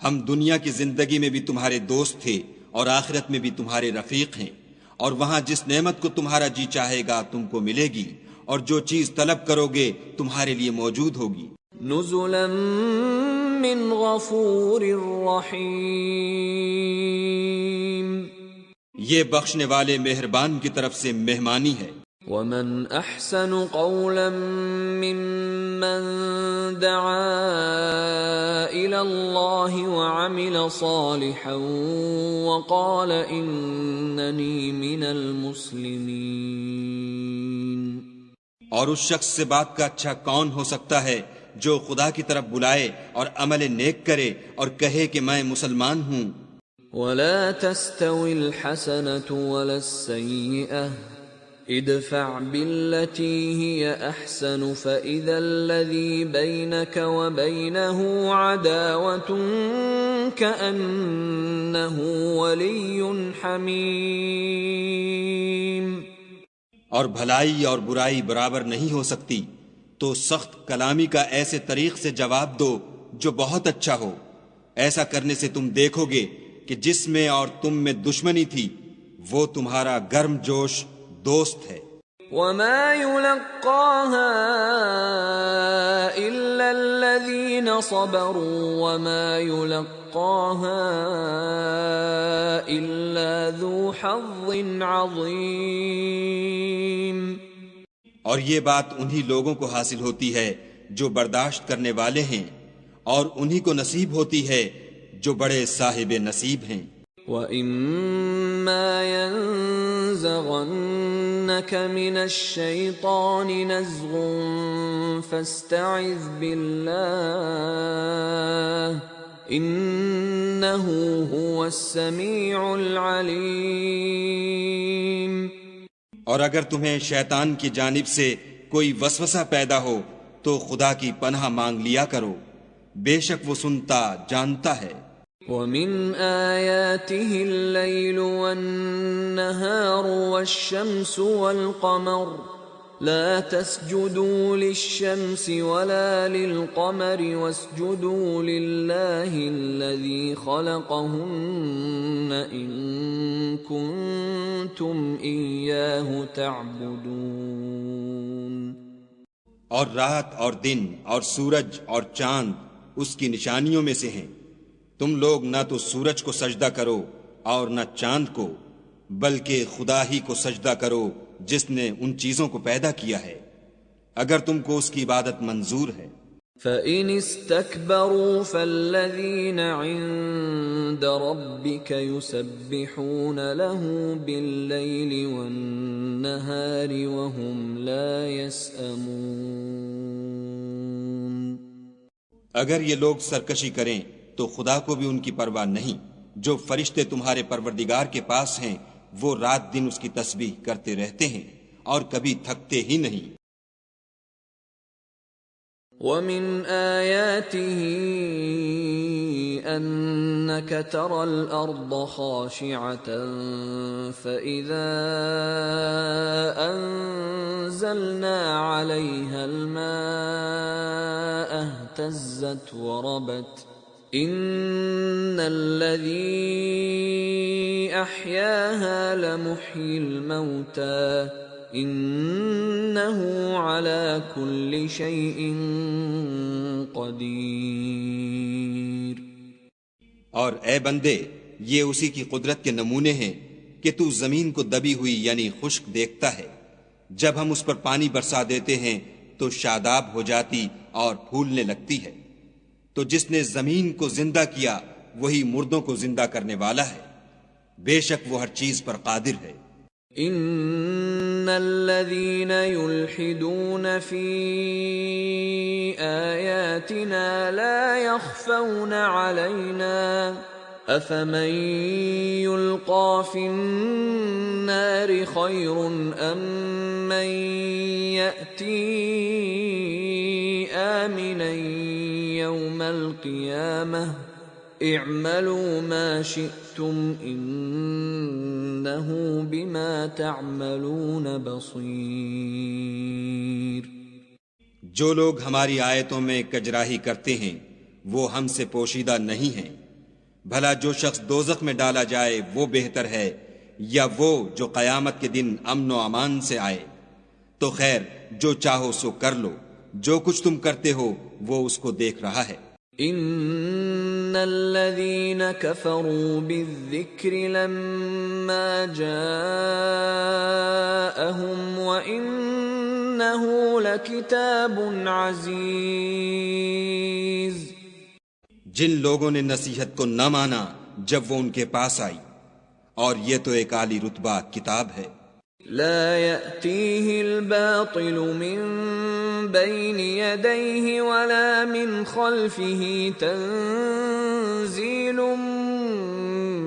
ہم دنیا کی زندگی میں بھی تمہارے دوست تھے اور آخرت میں بھی تمہارے رفیق ہیں، اور وہاں جس نعمت کو تمہارا جی چاہے گا تم کو ملے گی، اور جو چیز طلب کرو گے تمہارے لیے موجود ہوگی۔
نزلا من غفور رحیم،
یہ بخشنے والے مہربان کی طرف سے مہمانی ہے۔
ومن احسن قولا ممن دعا الى اللہ وعمل صالحا وقال اننی من المسلمین۔
اور اس شخص سے بات کا اچھا کون ہو سکتا ہے جو خدا کی طرف بلائے اور عمل نیک کرے اور کہے کہ میں مسلمان ہوں۔
ولا تستوی الحسنة ولا السیئة ادفع بالتي هي احسن فاذا الذي بينك وبينه عداوة كأنه ولي حميم۔
اور بھلائی اور برائی برابر نہیں ہو سکتی، تو سخت کلامی کا ایسے طریق سے جواب دو جو بہت اچھا ہو۔ ایسا کرنے سے تم دیکھو گے کہ جس میں اور تم میں دشمنی تھی وہ تمہارا گرم جوش دوست ہے۔
وما يلقاها الا الذين صبروا وما يلقاها الا ذو حظ عظيم۔
اور یہ بات انہی لوگوں کو حاصل ہوتی ہے جو برداشت کرنے والے ہیں، اور انہی کو نصیب ہوتی ہے جو بڑے صاحب نصیب ہیں۔
وَإِمَّا يَنزَغَنَّكَ مِنَ الشَّيْطَانِ نَزْغٌ فَاسْتَعِذْ بِاللَّهِ إِنَّهُ هُوَ السَّمِيعُ الْعَلِيمُ۔
اور اگر تمہیں شیطان کی جانب سے کوئی وسوسہ پیدا ہو تو خدا کی پناہ مانگ لیا کرو، بے شک وہ سنتا جانتا ہے۔
وَمِنْ آيَاتِهِ اللَّيْلُ وَالنَّهَارُ وَالشَّمْسُ وَالْقَمَرُ لَا تَسْجُدُوا لِلشَّمْسِ وَلَا لِلْقَمَرِ وَاسْجُدُوا لِلَّهِ الَّذِي خَلَقَهُنَّ إِن كُنتُمْ إِيَّاهُ تَعْبُدُونَ۔
اور رات اور دن اور سورج اور چاند اس کی نشانیوں میں سے ہیں، تم لوگ نہ تو سورج کو سجدہ کرو اور نہ چاند کو، بلکہ خدا ہی کو سجدہ کرو جس نے ان چیزوں کو پیدا کیا ہے، اگر تم کو اس کی عبادت منظور ہے۔
فَإِنِ اسْتَكْبَرُوا فَالَّذِينَ عِندَ رَبِّكَ يُسَبِّحُونَ لَهُ بِاللَّيْلِ وَالنَّهَارِ وَهُمْ لَا يَسْأَمُونَ۔
اگر یہ لوگ سرکشی کریں تو خدا کو بھی ان کی پرواہ نہیں۔ جو فرشتے تمہارے پروردگار کے پاس ہیں وہ رات دن اس کی تسبیح کرتے رہتے ہیں اور کبھی تھکتے ہی نہیں۔
وَمِنْ آيَاتِهِ أَنَّكَ تَرَى الْأَرْضَ خَاشِعَةً فَإِذَا أَنزَلْنَا عَلَيْهَا الْمَاءَ اهْتَزَّتْ وَرَبَتْ إِنَّ الَّذِي أَحْيَاهَا لَمُحْيِي الْمَوْتَى إِنَّهُ عَلَى كُلِّ شَيْءٍ قَدِيرٌ۔
اور اے بندے، یہ اسی کی قدرت کے نمونے ہیں کہ تو زمین کو دبی ہوئی یعنی خشک دیکھتا ہے، جب ہم اس پر پانی برسا دیتے ہیں تو شاداب ہو جاتی اور پھولنے لگتی ہے۔ تو جس نے زمین کو زندہ کیا وہی مردوں کو زندہ کرنے والا ہے، بے شک وہ ہر چیز پر قادر ہے۔
ان الذين يلحدون في آياتنا لا يخفون علينا افمن يلقى في النار خير ام من يأتي آمنا يوم القيامة اعملوا ما شئتم انه بما تعملون بصیر۔
جو لوگ ہماری آیتوں میں کجراہی کرتے ہیں وہ ہم سے پوشیدہ نہیں ہیں، بھلا جو شخص دوزخ میں ڈالا جائے وہ بہتر ہے یا وہ جو قیامت کے دن امن و امان سے آئے؟ تو خیر جو چاہو سو کر لو، جو کچھ تم کرتے ہو وہ اس کو دیکھ رہا ہے۔
ان الذين كفروا بالذكر لما جاءهم وانه لكتاب عزيز،
جن لوگوں نے نصیحت کو نہ مانا جب وہ ان کے پاس آئی، اور یہ تو ایک عالی رتبہ کتاب ہے۔
لا يأتيه الباطل من بين يديه ولا من خلفه تنزيل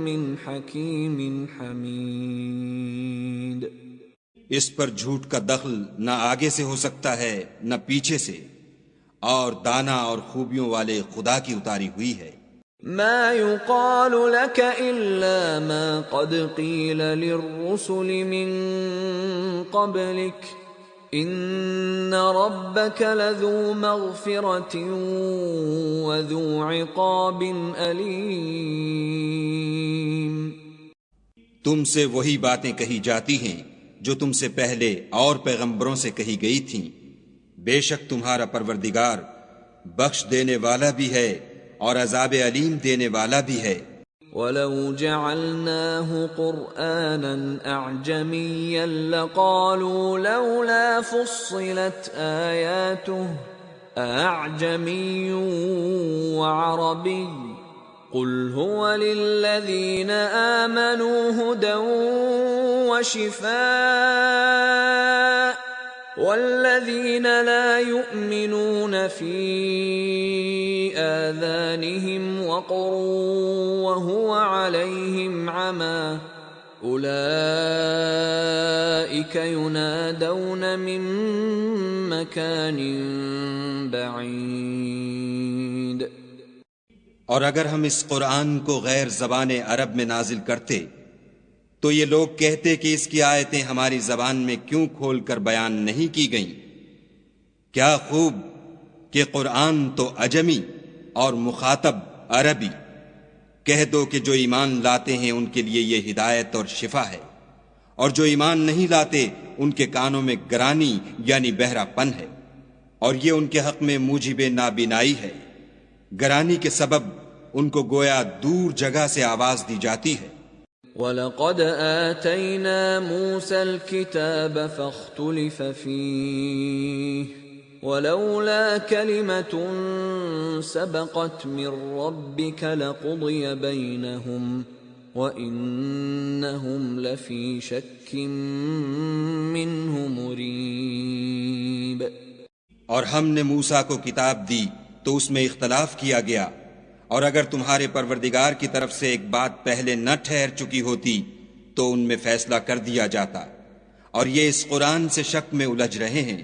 من حكيم حميد۔
اس پر جھوٹ کا دخل نہ آگے سے ہو سکتا ہے نہ پیچھے سے، اور دانا اور خوبیوں والے خدا کی اتاری ہوئی ہے۔
ما يقال لك إلا ما قد قيل للرسل من قبلك إن ربك لذو مغفرة وذو عقاب أليم۔
تم سے وہی باتیں کہی جاتی ہیں جو تم سے پہلے اور پیغمبروں سے کہی گئی تھیں، بے شک تمہارا پروردگار بخش دینے والا بھی ہے اور عذاب علیم دینے والا بھی ہے۔
وَلَوْ جَعَلْنَاهُ قُرْآنًا أَعْجَمِيًّا لَقَالُوا لَوْلَا فُصِّلَتْ آيَاتُهُ أَأَعْجَمِيٌّ وَعَرَبِيٌّ قُلْ هُوَ لِلَّذِينَ آمَنُوا هُدًى وَشِفَاءٌ وَالَّذِينَ لَا يُؤْمِنُونَ فِي آذَانِهِمْ وَقْرٌ وَهُوَ عَلَيْهِمْ عَمًى أُولَئِكَ يُنَادَوْنَ مِن مَّكَانٍ بَعِيدٍ۔
اور اگر ہم اس قرآن کو غیر زبان عرب میں نازل کرتے تو یہ لوگ کہتے کہ اس کی آیتیں ہماری زبان میں کیوں کھول کر بیان نہیں کی گئیں؟ کیا خوب کہ قرآن تو عجمی اور مخاطب عربی۔ کہہ دو کہ جو ایمان لاتے ہیں ان کے لیے یہ ہدایت اور شفا ہے، اور جو ایمان نہیں لاتے ان کے کانوں میں گرانی یعنی بہرا پن ہے، اور یہ ان کے حق میں موجب نابینائی ہے۔ گرانی کے سبب ان کو گویا دور جگہ سے آواز دی جاتی ہے۔
وَلَقَدْ آتَيْنَا مُوسَى الْكِتَابَ فَاخْتُلِفَ فِيهِ وَلَوْلَا كَلِمَةٌ سَبَقَتْ مِنْ رَبِّكَ لَقُضِيَ بَيْنَهُمْ وَإِنَّهُمْ لَفِي شَكٍّ مِّنْهُ مُرِيبٍ۔
اور ہم نے موسیٰ کو کتاب دی تو اس میں اختلاف کیا گیا، اور اگر تمہارے پروردگار کی طرف سے ایک بات پہلے نہ ٹھہر چکی ہوتی تو ان میں فیصلہ کر دیا جاتا، اور یہ اس قرآن سے شک میں الجھ رہے ہیں۔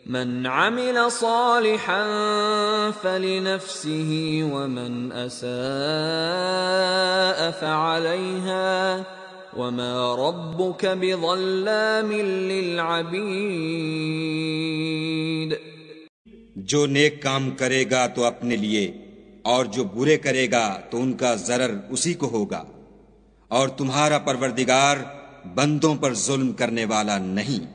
من عمل صالحا فلنفسه ومن اساء فعليها وما ربك بظلام للعبيد۔
جو نیک کام کرے گا تو اپنے لیے، اور جو برے کرے گا تو ان کا ضرر اسی کو ہوگا، اور تمہارا پروردگار بندوں پر ظلم کرنے والا نہیں۔